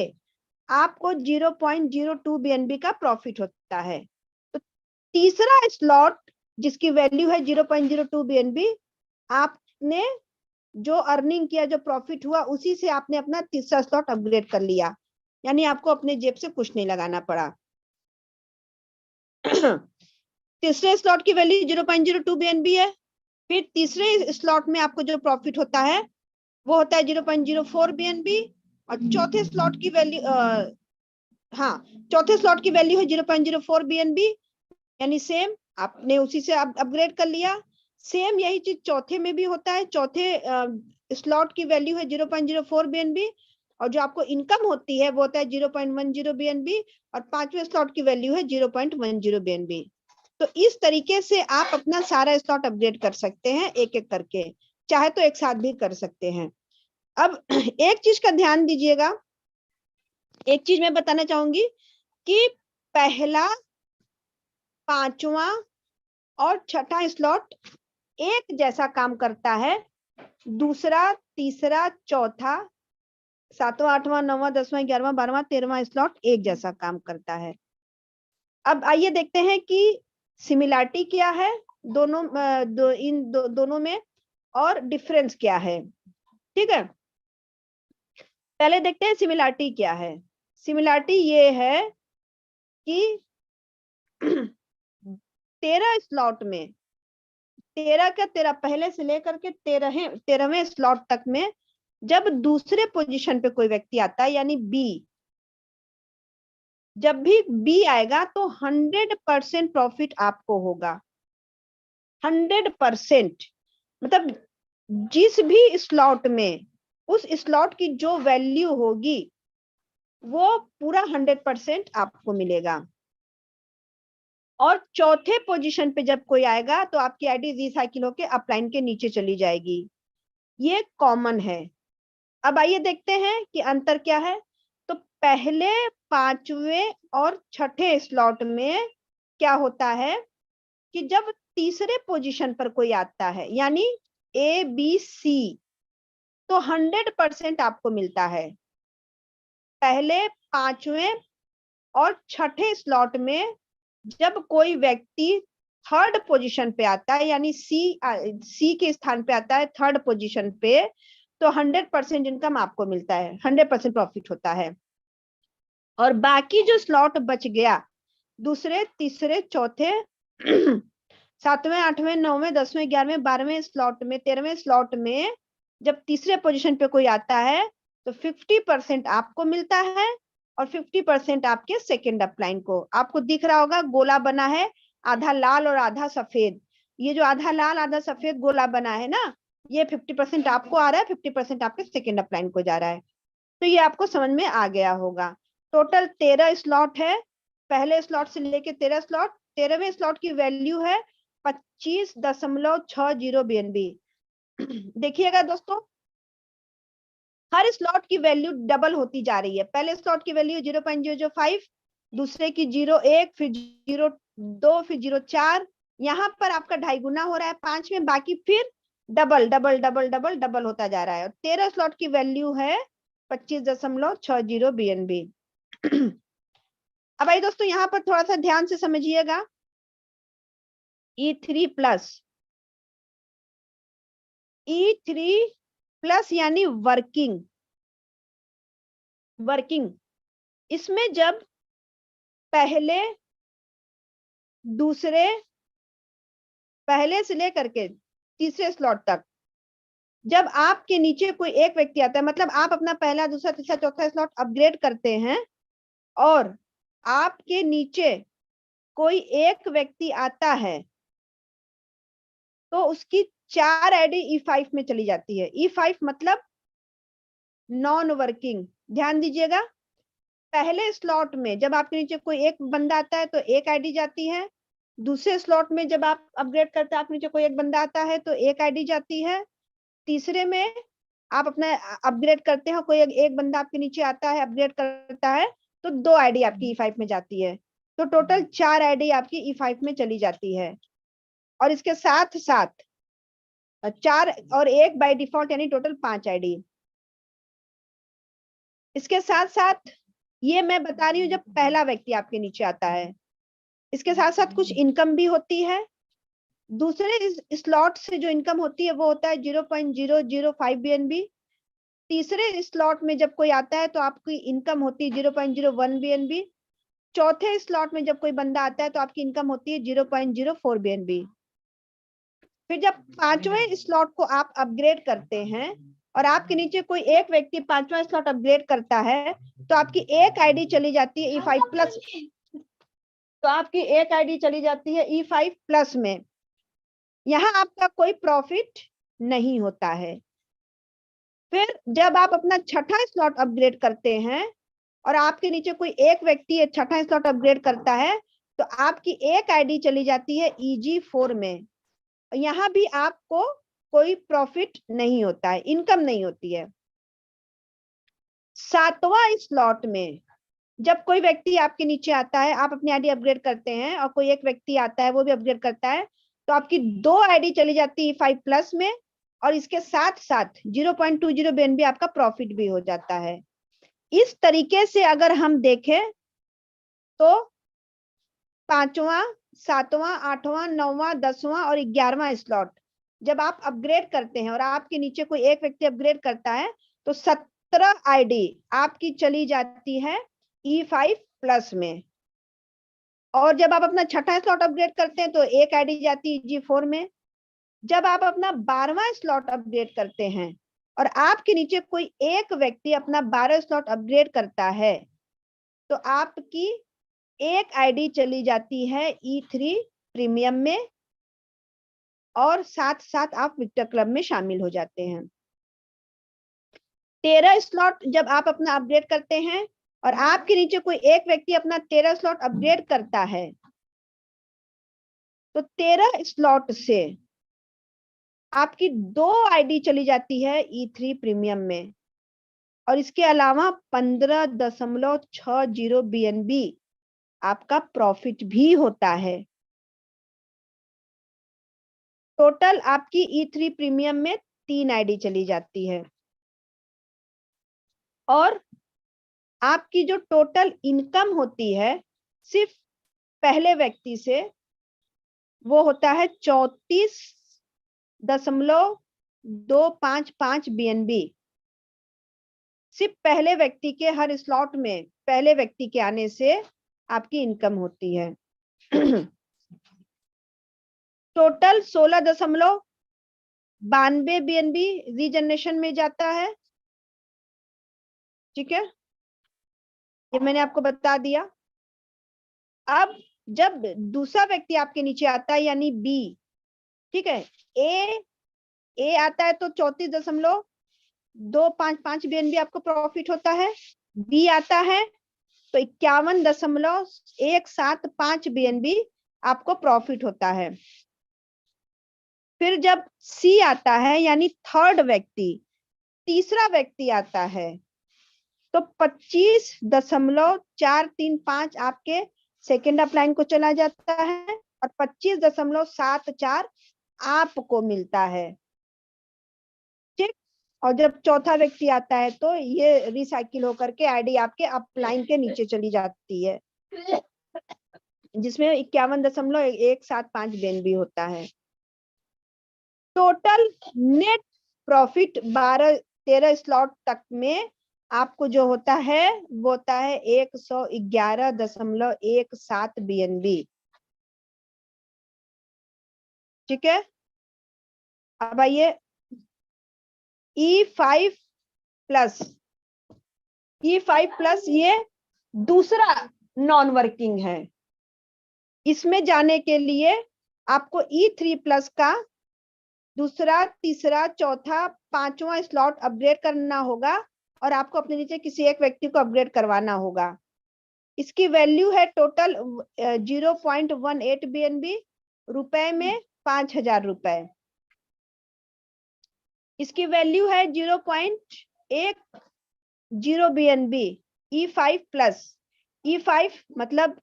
आपको 0.02 BNB का प्रॉफिट होता है। तो तीसरा स्लॉट जिसकी वैल्यू है 0.02 BNB, आपने जो अर्निंग किया, जो प्रॉफिट हुआ, उसी से आपने अपना तीसरा स्लॉट अपग्रेड कर लिया, यानी आपको अपने जेब से कुछ नहीं लगाना पड़ा। तीसरे स्लॉट की वैल्यू 0.02 BNB है। फिर तीसरे स्लॉट में आपको जो प्रॉफिट होता है वो होता है 0.04 BNB। और चौथे स्लॉट की वैल्यू चौथे स्लॉट की वैल्यू है 0.04 BNB, यानी सेम आपने उसी से अपग्रेड कर लिया। सेम यही चीज चौथे में भी होता है। चौथे स्लॉट की वैल्यू है 0.04 BNB और जो आपको इनकम होती है वो होता है 0.10 BNB और पांचवें स्लॉट की वैल्यू है 0.10 BNB। तो इस तरीके से आप अपना सारा स्लॉट अपग्रेड कर सकते हैं एक एक करके, चाहे तो एक साथ भी कर सकते हैं। अब एक चीज का ध्यान दीजिएगा, एक चीज मैं बताना चाहूंगी कि पहला, पांचवा और छठा स्लॉट एक जैसा काम करता है। दूसरा, तीसरा, चौथा, सातवां, आठवां, नौवां, 10वां, 11वां, 12वां, 13वां स्लॉट एक जैसा काम करता है। अब आइए देखते हैं कि सिमिलरिटी क्या है दोनों दोनों में और डिफरेंस क्या है। ठीक है, पहले देखते हैं सिमिलरिटी क्या है। सिमिलरिटी ये है कि 13 स्लॉट में, 13 पहले से लेकर के 13वें स्लॉट तक में जब दूसरे पोजीशन पे कोई व्यक्ति आता है, यानी बी, जब भी बी आएगा तो 100% प्रॉफिट आपको होगा। 100%, मतलब जिस भी स्लॉट में उस स्लॉट की जो वैल्यू होगी वो पूरा 100% आपको मिलेगा। और चौथे पोजीशन पे जब कोई आएगा तो आपकी आईडी रिसाइकिल होके अपलाइन के नीचे चली जाएगी। ये कॉमन है। अब आइए देखते हैं कि अंतर क्या है। तो पहले, पांचवें और छठे स्लॉट में क्या होता है कि जब तीसरे पोजीशन पर कोई आता है, यानी ए बी सी, तो 100% आपको मिलता है। पहले, पांचवें और छठे स्लॉट में जब कोई व्यक्ति थर्ड पोजीशन पे आता है, यानी सी के स्थान पे आता है थर्ड पोजीशन पे, तो 100% इनकम आपको मिलता है, 100% प्रॉफिट होता है। और बाकी जो स्लॉट बच गया, दूसरे, तीसरे, चौथे, सातवें, आठवें, नौवें, 10वें, 11वें, 12वें स्लॉट में, 13वें स्लॉट में जब तीसरे पोजीशन पे कोई आता है तो 50% आपको मिलता है और 50% आपके सेकेंड अपलाइन को। आपको दिख रहा होगा गोला बना है, आधा लाल और आधा सफेद। ये जो आधा लाल आधा सफेद गोला बना है ना, ये 50% आपको आ रहा है, 50% आपके सेकेंड अपलाइन को जा रहा है। तो ये आपको समझ में आ गया होगा। टोटल 13 स्लॉट है, पहले स्लॉट से लेके 13 स्लॉट। 13वें स्लॉट की वैल्यू है 25.60 BNB। देखिएगा दोस्तों, हर स्लॉट की वैल्यू डबल होती जा रही है। पहले स्लॉट की वैल्यू 0.005, दूसरे की 0.1, फिर 0.2, फिर 0.4, यहाँ पर आपका 2.5 गुना हो रहा है 5 में, बाकी फिर double double double double double होता जा रहा है। और 13 स्लॉट की वैल्यू है 25.60 BNB। अब आइए दोस्तों, यहाँ पर थोड़ा सा ध्यान से समझिएगा। E3 प्लस यानी वर्किंग, इसमें जब पहले, दूसरे, पहले से लेकर के तीसरे स्लॉट तक जब आपके नीचे कोई एक व्यक्ति आता है, मतलब आप अपना पहला, दूसरा, तीसरा, चौथा स्लॉट अपग्रेड करते हैं और आपके नीचे कोई एक व्यक्ति आता है तो उसकी 4 आईडी E5 में चली जाती है। E5 मतलब नॉन वर्किंग। ध्यान दीजिएगा, पहले स्लॉट में जब आपके नीचे कोई एक बंदा आता है तो एक आईडी जाती है, दूसरे स्लॉट में जब आप अपग्रेड करते हैं, आप नीचे कोई एक बंदा आता है तो एक आईडी जाती है। तीसरे में आप अपना अपग्रेड करते हैं, कोई एक बंदा आपके नीचे आता है, अपग्रेड करता है, तो 2 आईडी आपकी E5 में जाती है। तो टोटल 4 आईडी आपकी E5 में चली जाती है। और इसके साथ साथ 4 और 1 बाय डिफॉल्ट, यानी टोटल 5 आईडी। इसके साथ साथ ये मैं बता रही हूँ जब पहला व्यक्ति आपके नीचे आता है। इसके साथ साथ कुछ इनकम भी होती है। दूसरे स्लॉट से जो इनकम होती है वो होता है 0.005 BNB। तीसरे स्लॉट में जब कोई आता है तो आपकी इनकम होती है 0.01 BNB। चौथे स्लॉट में जब कोई बंदा आता है तो आपकी इनकम होती है 0.04 BNB। फिर जब 5वें स्लॉट को आप अपग्रेड करते हैं और आपके नीचे कोई एक व्यक्ति 5वां स्लॉट अपग्रेड करता है तो आपकी एक आईडी चली जाती है E5 प्लस। तो आपकी एक आईडी चली जाती है E5 प्लस में। यहाँ आपका कोई प्रॉफिट नहीं होता है। फिर जब आप अपना छठा स्लॉट अपग्रेड करते हैं और आपके नीचे कोई एक व्यक्ति छठा स्लॉट अपग्रेड करता है तो आपकी एक आईडी चली जाती है EG4 में। यहाँ भी आपको कोई प्रॉफिट नहीं होता है, इनकम नहीं होती है। 7वां स्लॉट में जब कोई व्यक्ति आपके नीचे आता है, आप अपनी आईडी अपग्रेड करते हैं और कोई एक व्यक्ति आता है वो भी अपग्रेड करता है, तो आपकी 2 आईडी चली जाती है E5 प्लस में और इसके साथ साथ 0.20 BNB आपका प्रॉफिट भी हो जाता है। इस तरीके से अगर हम देखें तो 5वां, 7वां, 8वां, 9वां, 10वां और 11वां स्लॉट जब आप अपग्रेड करते हैं और आपके नीचे कोई एक व्यक्ति अपग्रेड करता है तो 17 आईडी आपकी चली जाती है E5 प्लस में। और जब आप अपना छठा स्लॉट अपग्रेड करते हैं तो एक आईडी जाती है EG4 में। जब आप अपना 12वां स्लॉट अपग्रेड करते हैं और आपके नीचे कोई एक व्यक्ति अपना 12 स्लॉट अपग्रेड करता है तो आपकी एक आईडी चली जाती है E3 प्रीमियम में और साथ साथ आप विक्टर क्लब में शामिल हो जाते हैं। 13 स्लॉट जब आप अपना अपग्रेड करते हैं और आपके नीचे कोई एक व्यक्ति अपना 13 स्लॉट अपग्रेड करता है तो 13 स्लॉट से आपकी 2 आईडी चली जाती है E3 प्रीमियम में और इसके अलावा 15.60 BNB आपका प्रॉफिट भी होता है। टोटल आपकी E3 प्रीमियम में 3 आईडी चली जाती है और आपकी जो टोटल इनकम होती है सिर्फ पहले व्यक्ति से वो होता है 34.255 BNB। सिर्फ पहले व्यक्ति के हर स्लॉट में पहले व्यक्ति के आने से आपकी इनकम होती है। टोटल 16.92 BNB रीजनरेशन में जाता है। ठीक है, ये मैंने आपको बता दिया। अब जब दूसरा व्यक्ति आपके नीचे आता है यानी B, ठीक है, ए आता है तो 34.255 BNB आपको प्रॉफिट होता है। बी आता है तो 51.175 BNB आपको प्रॉफिट होता है। फिर जब सी आता है यानी थर्ड व्यक्ति, तीसरा व्यक्ति आता है तो 25.435 आपके सेकेंड अपलाइन को चला जाता है और 25.74 आपको मिलता है। ठीक, और जब चौथा व्यक्ति आता है तो ये रिसाइकिल होकर के आईडी आपके अपलाइन के नीचे चली जाती है जिसमें 51.175 BNB होता है। टोटल नेट प्रॉफिट 12-13 स्लॉट तक में आपको जो होता है वो होता है 111.17 BNB। ठीक है, अब आइए E5 प्लस ये दूसरा नॉन वर्किंग है। इसमें जाने के लिए आपको E3 प्लस का दूसरा, तीसरा, चौथा, 5वां स्लॉट अपग्रेड करना होगा और आपको अपने नीचे किसी एक व्यक्ति को अपग्रेड करवाना होगा। इसकी वैल्यू है टोटल 0.18 BNB, रुपए में 5,000 रुपए। इसकी वैल्यू है 0.10 BNB E5 प्लस। E5 मतलब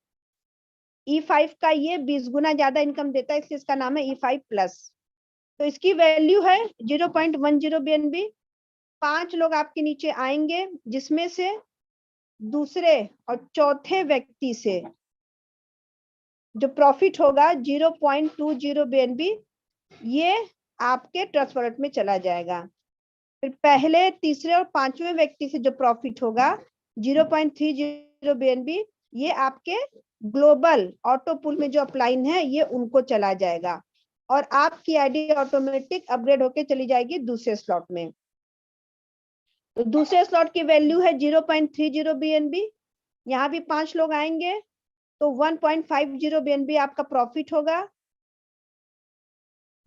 E5 का ये 20 गुना ज्यादा इनकम देता है, इसलिए इसका नाम है E5 प्लस। तो इसकी वैल्यू है 0.10 BNB। 5 लोग आपके नीचे आएंगे, जिसमें से दूसरे और चौथे व्यक्ति से जो प्रॉफिट होगा 0.20 BNB, ये आपके ट्रस्ट वॉलेट में चला जाएगा। फिर पहले, तीसरे और पांचवें व्यक्ति से जो प्रॉफिट होगा 0.30 BNB, ये आपके ग्लोबल ऑटो पुल में जो अपलाइन है ये उनको चला जाएगा, और आपकी आईडी ऑटोमेटिक अपग्रेड होके चली जाएगी दूसरे स्लॉट में। तो दूसरे स्लॉट की वैल्यू है 0.30 BNB। यहाँ भी 5 लोग आएंगे तो 1.50 BNB आपका प्रॉफिट होगा,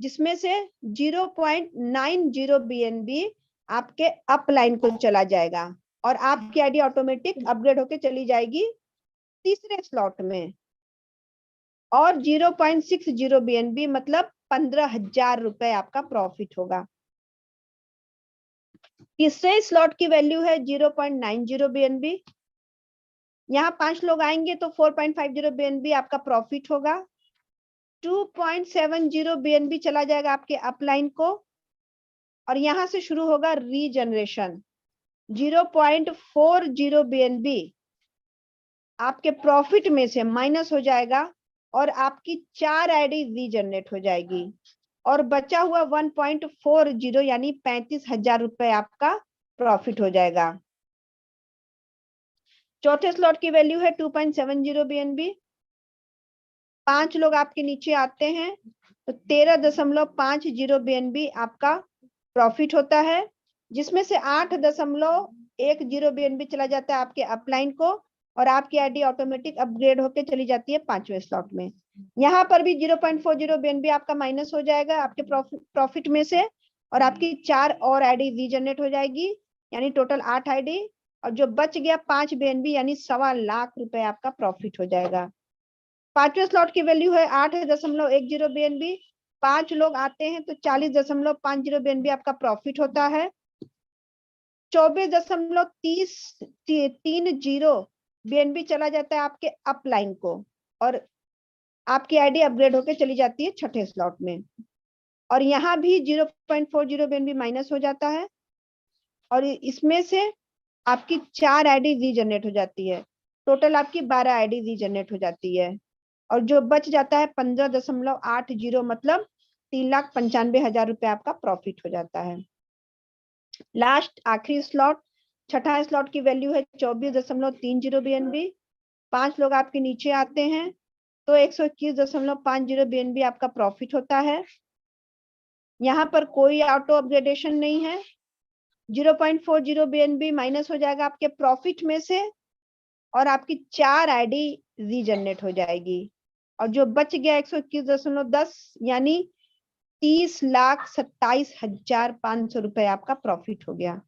जिसमें से 0.90 BNB आपके अपलाइन को चला जाएगा, और आपकी आईडी ऑटोमेटिक अपग्रेड होके चली जाएगी तीसरे स्लॉट में। और 0.60 BNB मतलब 15,000 रुपए आपका प्रॉफिट होगा। तीसरे स्लॉट की वैल्यू है 0.90 BNB। यहाँ 5 लोग आएंगे तो 4.50 BNB आपका प्रॉफिट होगा। 2.70 BNB चला जाएगा आपके अपलाइन को, और यहां से शुरू होगा रीजनरेशन। 0.40 BNB आपके प्रॉफिट में से माइनस हो जाएगा, और आपकी 4 आईडी रीजनरेट हो जाएगी, और बचा हुआ 1.40 यानी 35,000 रुपए आपका प्रॉफिट हो जाएगा। चौथे स्लॉट की वैल्यू है 2.70 BNB। 5 लोग आपके नीचे आते हैं तो 13.50 BNB आपका प्रॉफिट होता है, जिसमें से 8.10 BNB चला जाता है आपके अपलाइन को, और आपकी आईडी ऑटोमेटिक अपग्रेड होके चली जाती है 5वें स्लॉट में। यहाँ पर भी 0.40 BNB आपका माइनस हो जाएगा आपके प्रॉफिट में से, और आपकी 4 और आईडी रीजनरेट हो जाएगी, यानी टोटल 8 आईडी, और जो बच गया 5 BNB यानी 1.25 लाख रुपए आपका प्रॉफिट हो जाएगा। 5वें स्लॉट की वैल्यू है 8.10 BNB। 5 लोग आते हैं तो 40.50 BNB आपका प्रॉफिट होता है। 24.30 BNB चला जाता है आपके अपलाइन को, और आपकी आईडी अपग्रेड होकर चली जाती है छठे स्लॉट में, और यहाँ भी 0.40 BNB माइनस हो जाता है, और इसमें से आपकी 4 आईडी रीजनरेट हो जाती है। टोटल आपकी 12 आईडी रीजनरेट हो जाती है, और जो बच जाता है 15.80 मतलब 3,95,000 रुपए आपका प्रॉफिट हो जाता है। लास्ट आखिरी स्लॉट, छठा स्लॉट की वैल्यू है 24.30 BNB। 5 लोग आपके नीचे आते हैं तो 121.50 BNB आपका प्रॉफिट होता है। यहाँ पर कोई ऑटो अपग्रेडेशन नहीं है। 0.40 BNB माइनस हो जाएगा आपके प्रॉफिट में से, और आपकी 4 आईडी रीजनरेट हो जाएगी, और जो बच गया 121.10 यानी 30,27,500 रुपए आपका प्रॉफिट हो गया।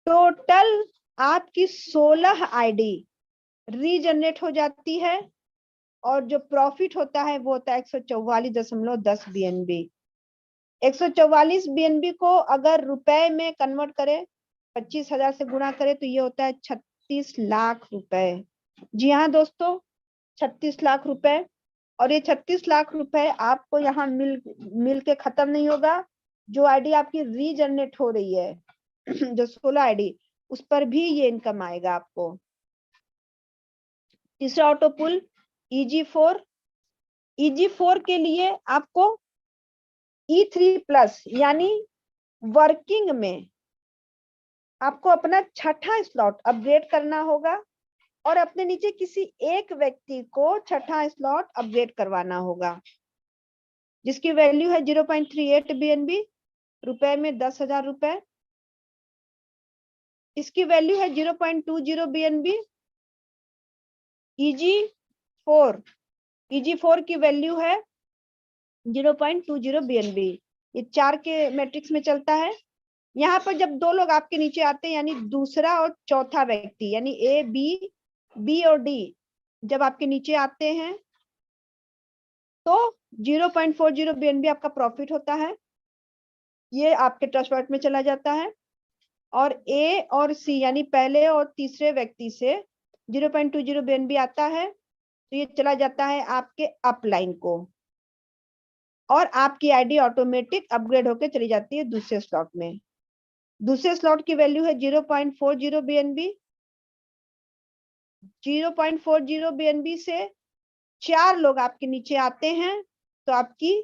टोटल आपकी 16 आईडी रीजनरेट हो जाती है, और जो प्रॉफिट होता है वो होता है 144.10 BNB। 144 BNB को अगर रुपए में कन्वर्ट करें, 25,000 से गुणा करें, तो ये होता है 36 लाख रुपए। जी हाँ दोस्तों, 36 लाख रुपए। और ये 36 लाख रुपए आपको यहाँ मिल के खत्म नहीं होगा। जो आईडी आपकी रीजनरेट हो रही है जो 16 आईडी, उस पर भी ये इनकम आएगा आपको। तीसरा ऑटो पुल EG4। EG4 के लिए आपको E3 प्लस यानी वर्किंग में आपको अपना छठा स्लॉट अपग्रेड करना होगा, और अपने नीचे किसी एक व्यक्ति को छठा स्लॉट अपग्रेड करवाना होगा, जिसकी वैल्यू है 0.38 BNB, रुपए में 10,000 रुपए। इसकी वैल्यू है 0.20 BNB। EG4 की वैल्यू है 0.20 BNB। ये 4 के मैट्रिक्स में चलता है। यहाँ पर जब 2 लोग आपके नीचे आते हैं, यानी दूसरा और चौथा व्यक्ति, यानी A, B बी और डी जब आपके नीचे आते हैं तो 0.40 BNB आपका प्रॉफिट होता है, ये आपके ट्रस्ट वॉलेट में चला जाता है। और ए और सी यानी पहले और तीसरे व्यक्ति से 0.20 BNB आता है, तो ये चला जाता है आपके अपलाइन को, और आपकी आईडी ऑटोमेटिक अपग्रेड होकर चली जाती है दूसरे स्लॉट में। दूसरे स्लॉट की वैल्यू है 0.40 BNB। 0.40 BNB से 4 लोग आपके नीचे आते हैं तो आपकी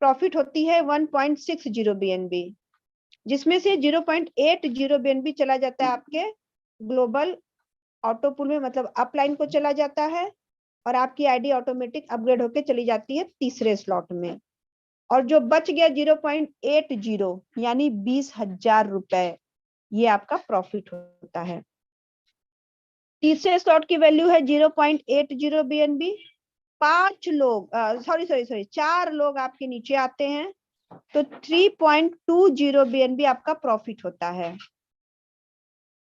प्रॉफिट होती है 1.60 BNB, जिसमें से 0.80 BNB चला जाता है आपके ग्लोबल ऑटो पूल में, मतलब अपलाइन को चला जाता है, और आपकी आईडी ऑटोमेटिक अपग्रेड होकर चली जाती है तीसरे स्लॉट में। और जो बच गया 0.80 यानी 20,000 रुपए, ये आपका प्रॉफिट होता है। तीसरे स्लॉट की वैल्यू है 0.80 BNB। 5 लोग सॉरी 4 लोग आपके नीचे आते हैं तो 3.20 BNB आपका प्रॉफिट होता है।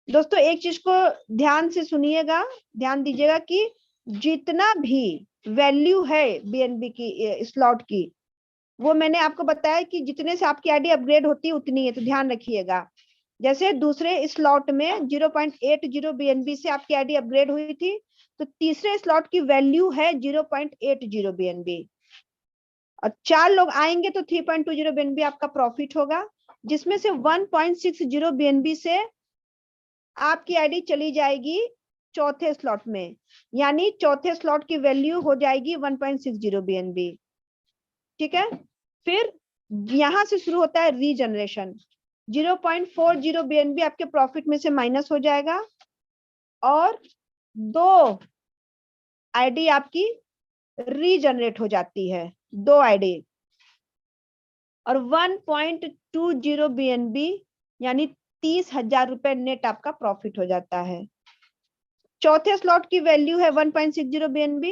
दोस्तों एक चीज को ध्यान से सुनिएगा, ध्यान दीजिएगा कि जितना भी वैल्यू है BNB की स्लॉट की, वो मैंने आपको बताया कि जितने से आपकी आईडी अपग्रेड होती है उतनी है, तो ध्यान रखिएगा। जैसे दूसरे स्लॉट में 0.80 BNB से आपकी आईडी अपग्रेड हुई थी, तो तीसरे स्लॉट की वैल्यू है 0.80 BNB, और 4 लोग आएंगे तो 3.20 BNB आपका प्रॉफिट होगा, जिसमें से 1.60 BNB से आपकी आईडी चली जाएगी चौथे स्लॉट में, यानी चौथे स्लॉट की वैल्यू हो जाएगी 1.60 BNB। ठीक है, फिर यहां से शुरू होता है रीजनरेशन। 0.40 BNB आपके प्रॉफिट में से माइनस हो जाएगा, और 2 आईडी आपकी रीजनरेट हो जाती है, 2 आईडी, और 1.20 BNB यानी 30,000 रुपए नेट आपका प्रॉफिट हो जाता है। चौथे स्लॉट की वैल्यू है 1.60 BNB।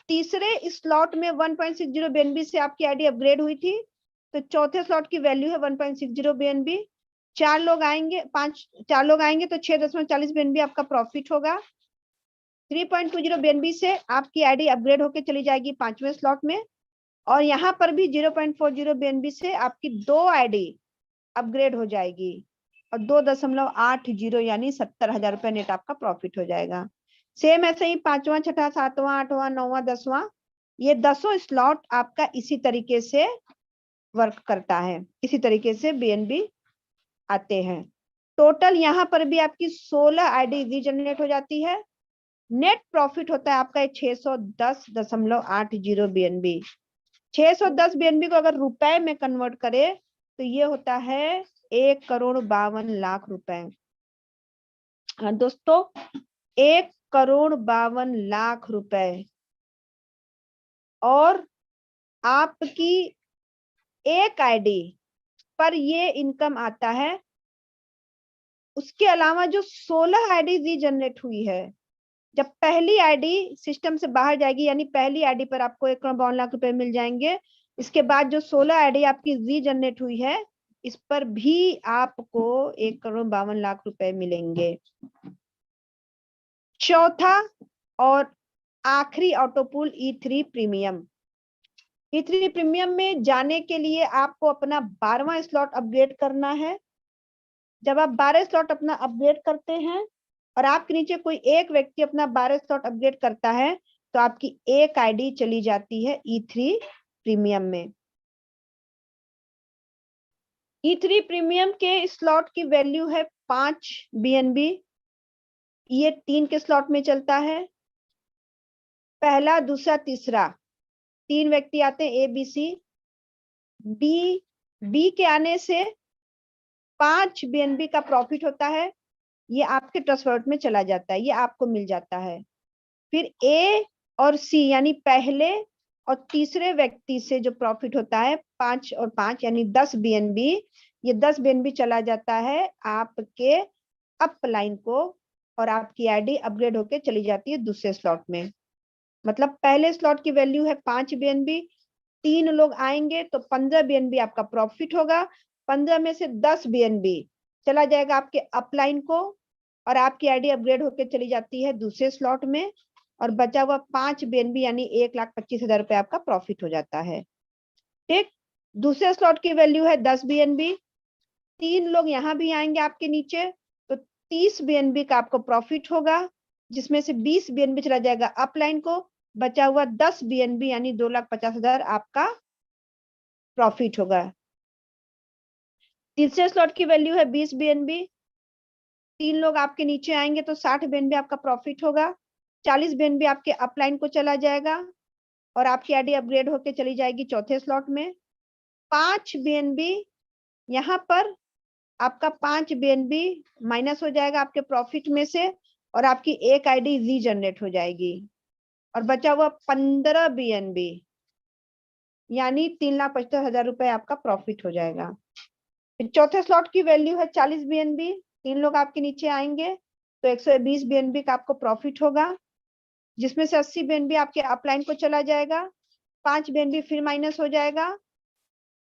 तीसरे स्लॉट में 1.60 BNB से आपकी आईडी अपग्रेड हुई थी, तो चौथे स्लॉट की वैल्यू है 1.60 BNB। 4 लोग आएंगे तो 6.40 BNB आपका प्रॉफिट होगा। 3.20 BNB से आपकी आईडी अपग्रेड होकर चली जाएगी 5वें स्लॉट में, और यहाँ पर भी 0.40 BNB से आपकी 2 आईडी अपग्रेड हो जाएगी, और 2.80 यानी 70,000 रुपए नेट आपका प्रॉफिट हो जाएगा। सेम ऐसे ही 5वां, 6वां, 7वां, 8वां, 9वां, 10वां, ये 10 स्लॉट आपका इसी तरीके से वर्क करता है, इसी तरीके से BNB आते हैं। टोटल यहाँ पर भी आपकी 16 आईडी रीजनरेट हो जाती है। नेट प्रॉफिट होता है आपका 610.80 BNB। 610 BNB को अगर रुपए में कन्वर्ट करे तो ये होता है 1,52,00,000 रुपए। हाँ दोस्तों, 1,52,00,000 रुपए, और आपकी एक आईडी पर ये इनकम आता है। उसके अलावा जो 16 आईडी रीजनरेट हुई है, जब पहली आईडी सिस्टम से बाहर जाएगी, यानी पहली आईडी पर आपको 1,52,00,000 रुपए मिल जाएंगे। इसके बाद जो 16 आईडी आपकी रीजनरेट हुई है, इस पर भी आपको 1,52,00,000 रुपए मिलेंगे। चौथा और आखिरी autopool E3 premium. E3 premium में जाने के लिए आपको अपना 12वां स्लॉट अपग्रेड करना है। जब आप 12 स्लॉट अपना अपग्रेड करते हैं और आपके नीचे कोई एक व्यक्ति अपना 12 स्लॉट अपग्रेड करता है, तो आपकी एक आईडी चली जाती है E3 प्रीमियम में। E3 प्रीमियम के स्लॉट की वैल्यू है 5 BNB। ये 3 के स्लॉट में चलता है, पहला, दूसरा, तीसरा, 3 व्यक्ति आते हैं ABC। बी के आने से 5 BNB का प्रॉफिट होता है, ये आपके ट्रस्ट वॉलेट में चला जाता है, ये आपको मिल जाता है। फिर ए और सी यानी पहले और तीसरे व्यक्ति से जो प्रॉफिट होता है 5 और 5 यानी 10 BNB, ये 10 BNB चला जाता है आपके अपलाइन को, और आपकी आईडी अपग्रेड होके चली जाती है दूसरे स्लॉट में। मतलब पहले स्लॉट की वैल्यू है 5 BNB, 3 लोग आएंगे तो 15 BNB आपका प्रॉफिट होगा। 15 में से 10 BNB चला जाएगा आपके अपलाइन को, और आपकी आईडी अपग्रेड होकर चली जाती है दूसरे स्लॉट में, और बचा हुआ 5 BNB यानी 1,25,000 रुपए आपका प्रॉफिट हो जाता है। ठीक, दूसरे स्लॉट की वैल्यू है 10 BNB। 3 लोग यहाँ भी आएंगे आपके नीचे, तो 30 BNB का आपको प्रॉफिट होगा, जिसमें से 20 BNB चला जाएगा अपलाइन को, बचा हुआ 10 BNB यानी 2,50,000 आपका प्रॉफिट होगा। तीसरे स्लॉट की वैल्यू है 20 BNB। 3 लोग आपके नीचे आएंगे तो 60 BNB आपका प्रॉफिट होगा। 40 BNB आपके अपलाइन को चला जाएगा और आपकी आईडी अपग्रेड होके चली जाएगी चौथे स्लॉट में। 5 BNB यहाँ पर आपका 5 BNB माइनस हो जाएगा आपके प्रॉफिट में से, और आपकी एक आईडी रीजनरेट हो जाएगी, और बचा हुआ 15 BNB यानी 3,75,000 रुपए आपका प्रॉफिट हो जाएगा। फिर चौथे स्लॉट की वैल्यू है 40 BNB। 3 लोग आपके नीचे आएंगे तो 120 BNB का आपको प्रॉफिट होगा, जिसमें से 80 BNB आपके अपलाइन को चला जाएगा। 5 BNB फिर माइनस हो जाएगा,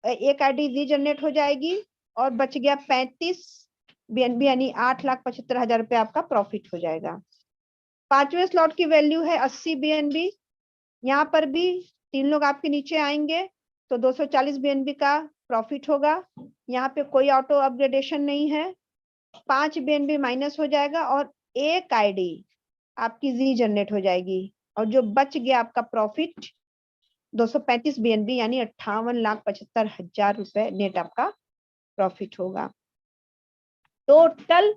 एक आईडी रीजनरेट हो जाएगी, और बच गया 35 BNB यानी 8,75,000 रुपए आपका प्रॉफिट हो जाएगा। पांचवें स्लॉट की वैल्यू है 80 BNB। यहाँ पर भी 3 लोग आपके नीचे आएंगे तो 240 BNB का प्रॉफिट होगा। यहाँ पे कोई ऑटो अपग्रेडेशन नहीं है। 5 BNB माइनस हो जाएगा और एक आईडी आपकी रीजनरेट हो जाएगी, और जो बच गया आपका प्रॉफिट 235 BNB यानी 58,75,000 रुपए नेट आपका प्रॉफिट होगा। टोटल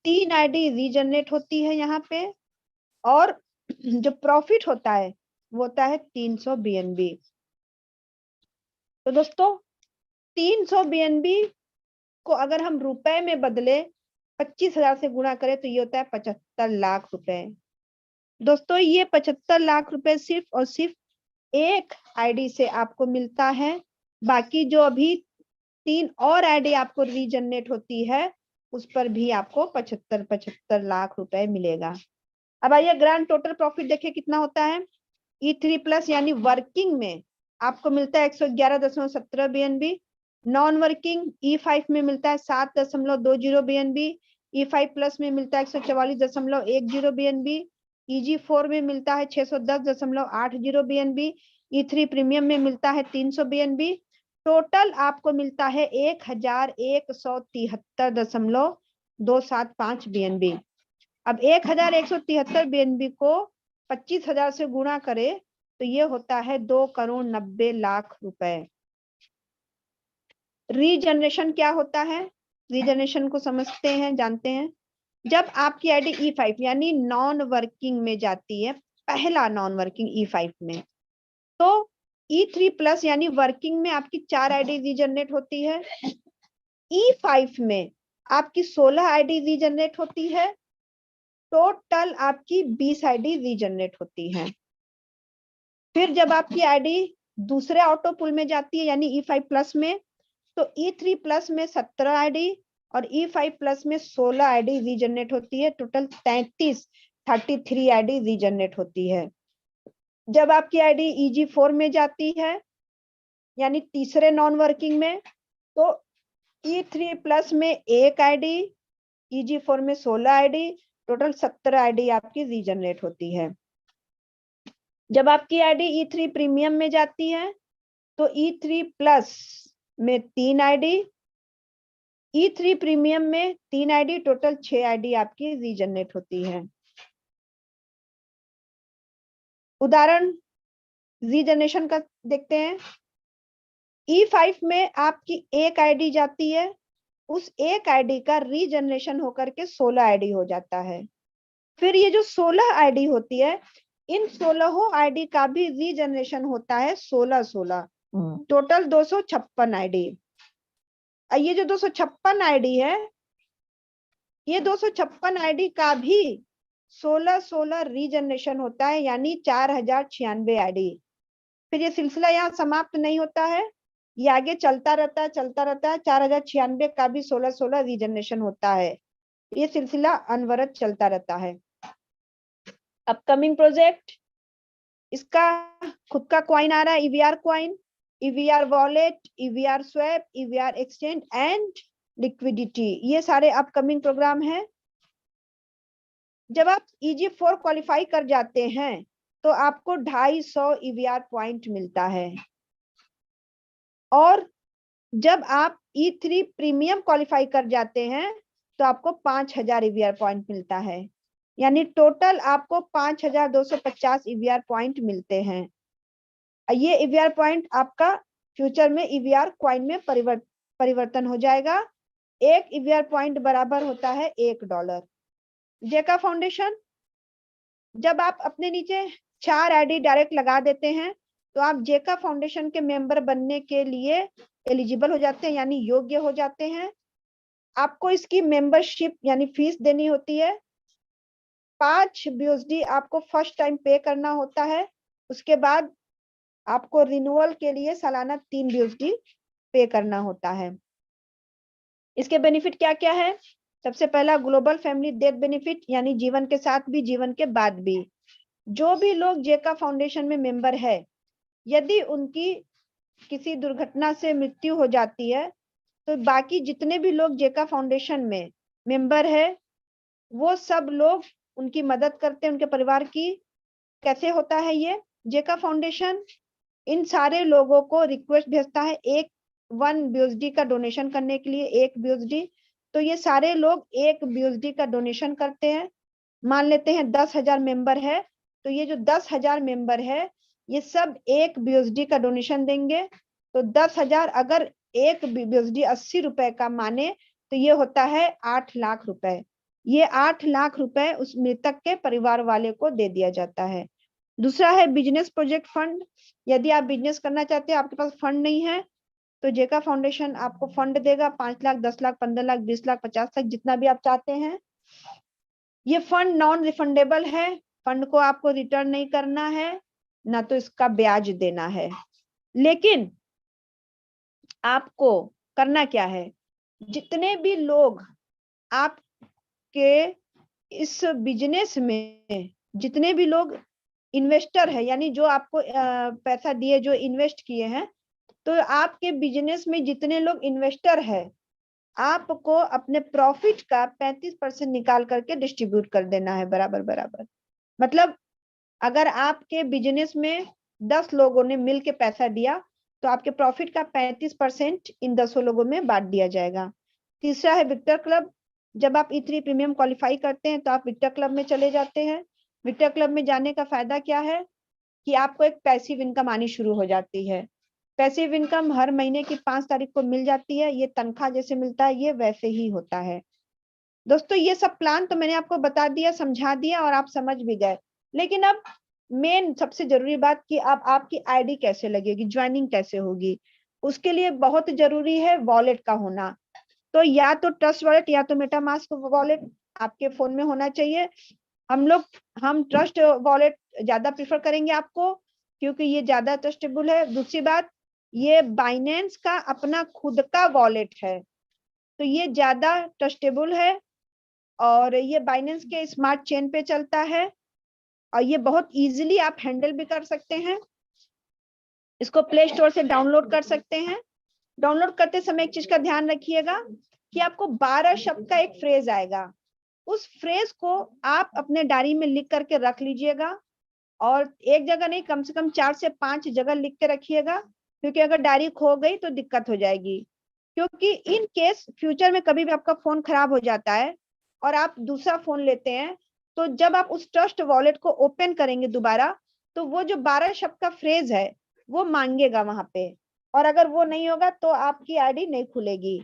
3 आईडी रीजनरेट होती है यहाँ पे, और जो प्रॉफिट होता है वो होता है 300 BNB। तो दोस्तों 300 BNB को अगर हम रुपए में बदले 25,000 से गुणा करें तो ये होता है 75 लाख रुपए। दोस्तों ये 75 लाख रुपए सिर्फ और सिर्फ एक आईडी से आपको मिलता है। बाकी जो अभी 3 और आईडी आपको रीजनरेट होती है उस पर भी आपको 75 लाख रुपए मिलेगा। अब आइए ग्रांड टोटल प्रॉफिट देखिए कितना होता है। E3 प्लस यानी वर्किंग में आपको मिलता है 111.17 BNB। नॉन वर्किंग E5 में मिलता है 7.20 BNB। E5 प्लस में मिलता है 144.10 BNB। EG4 में मिलता है 610.80 BNB। E3 प्रीमियम में मिलता है 300 BNB। टोटल आपको मिलता है 1,173.275 BNB। अब 1,173 BNB को 25,000 से गुणा करे तो ये होता है 2,90,00,000 रुपए। रीजनरेशन क्या होता है, रीजनरेशन को समझते हैं, जानते हैं। जब आपकी आईडी E5 यानी नॉन वर्किंग में जाती है, पहला नॉन वर्किंग E5 में, तो E3 प्लस यानी वर्किंग में आपकी 4 आईडी रीजनरेट होती है। E5 में आपकी 16 आईडी रीजनरेट होती है। टोटल आपकी 20 आईडी रीजनरेट होती है। फिर जब आपकी आईडी दूसरे ऑटो पुल में जाती है यानी E5 प्लस में, तो E3 प्लस में 17 आईडी और E5 प्लस में 16 आईडी रीजनरेट होती है। टोटल 33 आईडी रीजनरेट होती है। जब आपकी आईडी EG4 में जाती है यानी तीसरे नॉन वर्किंग में, तो E3 प्लस में 1 आईडी, EG4 में 16 आईडी, टोटल 17 आईडी आपकी रीजनरेट होती है। जब आपकी आईडी E3 प्रीमियम में जाती है तो E3 प्लस में 3 आईडी, E3 प्रीमियम में 3 आईडी, टोटल 6 आईडी आपकी रीजनरेट होती है। उदाहरण रीजनरेशन का देखते हैं। E5 में आपकी एक आईडी जाती है, उस एक आईडी का रीजनरेशन होकर के 16 आईडी हो जाता है। फिर ये जो 16 आईडी होती है, इन 16 आईडी का भी रीजनरेशन होता है 16, टोटल 256 आईडी। ये जो 256 आईडी है, ये 256 आईडी का भी 16 रीजनरेशन होता है यानी 4,096 आईडी। फिर ये सिलसिला यहाँ समाप्त नहीं होता है, ये आगे चलता रहता है 4,096 का भी 16 रीजनरेशन होता है। ये सिलसिला अनवरत चलता रहता है। अपकमिंग प्रोजेक्ट, इसका खुद का क्वाइन आ रहा है, EVR coin, EVR wallet, EVR swap, EVR exchange and liquidity. ये सारे अपकमिंग प्रोग्राम है। जब आप EG4 क्वालिफाई कर जाते हैं तो आपको 250 EVR पॉइंट मिलता है, और जब आप E3 प्रीमियम क्वालिफाई कर जाते हैं तो आपको 5000 EVR पॉइंट मिलता है, यानी टोटल आपको 5250 EVR पॉइंट मिलते हैं। ये EVR पॉइंट आपका फ्यूचर में EVR कॉइन में परिवर्तन हो जाएगा। एक EVR पॉइंट बराबर होता है $1। जेका फाउंडेशन, जब आप अपने नीचे 4 ID डायरेक्ट लगा देते हैं तो आप जेका फाउंडेशन के मेंबर बनने के लिए एलिजिबल हो जाते हैं, यानी योग्य हो जाते हैं। आपको इसकी मेंबरशिप यानी फीस देनी होती है। 5 BUSD आपको फर्स्ट टाइम पे करना होता है, उसके बाद आपको रिन्यूअल के लिए सालाना 3 BUSD पे करना होता है। इसके बेनिफिट क्या क्या है? सबसे पहला ग्लोबल फैमिली डेथ बेनिफिट, यानी जीवन के साथ भी जीवन के बाद भी जो भी लोग जेका फाउंडेशन में मेंबर है, यदि उनकी किसी दुर्घटना से मृत्यु हो जाती है तो बाकी जितने भी लोग जेका फाउंडेशन में मेंबर है वो सब लोग उनकी मदद करते हैं, उनके परिवार की। कैसे होता है ये? जेका फाउंडेशन इन सारे लोगों को रिक्वेस्ट भेजता है 1 BUSD का डोनेशन करने के लिए, 1 BUSD। तो ये सारे लोग 1 BUSD का डोनेशन करते हैं। मान लेते हैं 10,000 मेंबर है, तो ये जो 10,000 मेंबर है ये सब 1 BUSD का डोनेशन देंगे। तो 10,000 अगर 1 BUSD 80 रुपए का माने तो ये होता है 8 लाख रुपए। ये 8 लाख रुपए उस मृतक के परिवार वाले को दे दिया जाता है। दूसरा है बिजनेस प्रोजेक्ट फंड। यदि आप बिजनेस करना चाहते हैं, आपके पास फंड नहीं है, तो जेका फाउंडेशन आपको फंड देगा 5 लाख, 10 लाख, 15 लाख, 20 लाख, 50 लाख, जितना भी आप चाहते हैं। ये फंड नॉन रिफंडेबल है, फंड को आपको रिटर्न नहीं करना है, ना तो इसका ब्याज देना है। लेकिन आपको करना क्या है? जितने भी लोग आपके इस बिजनेस में, जितने भी लोग इन्वेस्टर है, यानी जो आपको पैसा दिए, जो इन्वेस्ट किए हैं, तो आपके बिजनेस में जितने लोग इन्वेस्टर है, आपको अपने प्रॉफिट का 35% निकाल करके डिस्ट्रीब्यूट कर देना है बराबर बराबर। मतलब अगर आपके बिजनेस में 10 लोगों ने मिलके पैसा दिया तो आपके प्रॉफिट का 35% इन 10 लोगों में बांट दिया जाएगा। तीसरा है विक्टर क्लब। जब आप E3 प्रीमियम क्वालिफाई करते हैं तो आप विक्टर क्लब में चले जाते हैं। विक्टर क्लब में जाने का फायदा क्या है कि आपको एक पैसिव इनकम आनी शुरू हो जाती है। पैसिव इनकम हर महीने की 5 तारीख को मिल जाती है। ये तनख्वाह जैसे मिलता है, ये वैसे ही होता है। दोस्तों ये सब प्लान तो मैंने आपको बता दिया, समझा दिया और आप समझ भी गए। लेकिन अब मेन सबसे जरूरी बात कि अब आपकी आईडी कैसे लगेगी, ज्वाइनिंग कैसे होगी, उसके लिए बहुत जरूरी है वॉलेट का होना। तो या तो ट्रस्ट वॉलेट या तो मेटामास्क वॉलेट आपके फोन में होना चाहिए। हम ट्रस्ट वॉलेट ज्यादा प्रेफर करेंगे आपको, क्योंकि ये ज्यादा ट्रस्टेबल है। दूसरी बात, ये बाइनेंस का अपना खुद का वॉलेट है, तो ये ज्यादा ट्रस्टेबल है और ये बाइनेंस के स्मार्ट चेन पे चलता है और ये बहुत इजीली आप हैंडल भी कर सकते हैं। इसको प्ले स्टोर से डाउनलोड कर सकते हैं। डाउनलोड करते समय एक चीज का ध्यान रखिएगा कि आपको 12 शब्द का एक फ्रेज आएगा, उस फ्रेज को आप अपने डायरी में लिख करके रख लीजिएगा और एक जगह नहीं, कम से कम 4 से 5 जगह लिख के रखिएगा, क्योंकि अगर डायरी खो गई तो दिक्कत हो जाएगी। क्योंकि इन केस फ्यूचर में कभी भी आपका फोन खराब हो जाता है और आप दूसरा फोन लेते हैं, तो जब आप उस ट्रस्ट वॉलेट को ओपन करेंगे दोबारा, तो वो जो 12 शब्द का फ्रेज है वो मांगेगा वहां पे, और अगर वो नहीं होगा तो आपकी आईडी नहीं खुलेगी,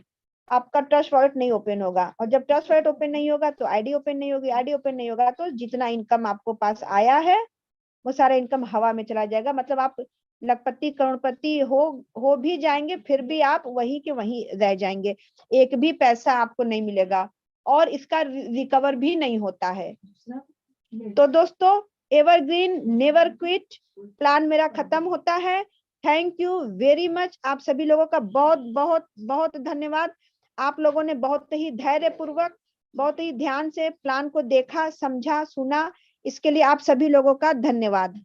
आपका ट्रस्ट वॉलेट नहीं ओपन होगा। और जब ट्रस्ट वॉलेट ओपन नहीं होगा तो आईडी ओपन नहीं होगी, आईडी ओपन नहीं होगा तो जितना इनकम आपको पास आया है वो सारा इनकम हवा में चला जाएगा। मतलब आप लखपति करोड़पति हो भी जाएंगे, फिर भी आप वही के वही रह जाएंगे, एक भी पैसा आपको नहीं मिलेगा और इसका रिकवर भी नहीं होता है। तो दोस्तों, एवरग्रीन नेवर क्विट प्लान मेरा खत्म होता है। Thank you very much. आप सभी लोगों का बहुत बहुत बहुत धन्यवाद। आप लोगों ने बहुत ही धैर्य पूर्वक, बहुत ही ध्यान से प्लान को देखा, समझा, सुना, इसके लिए आप सभी लोगों का धन्यवाद।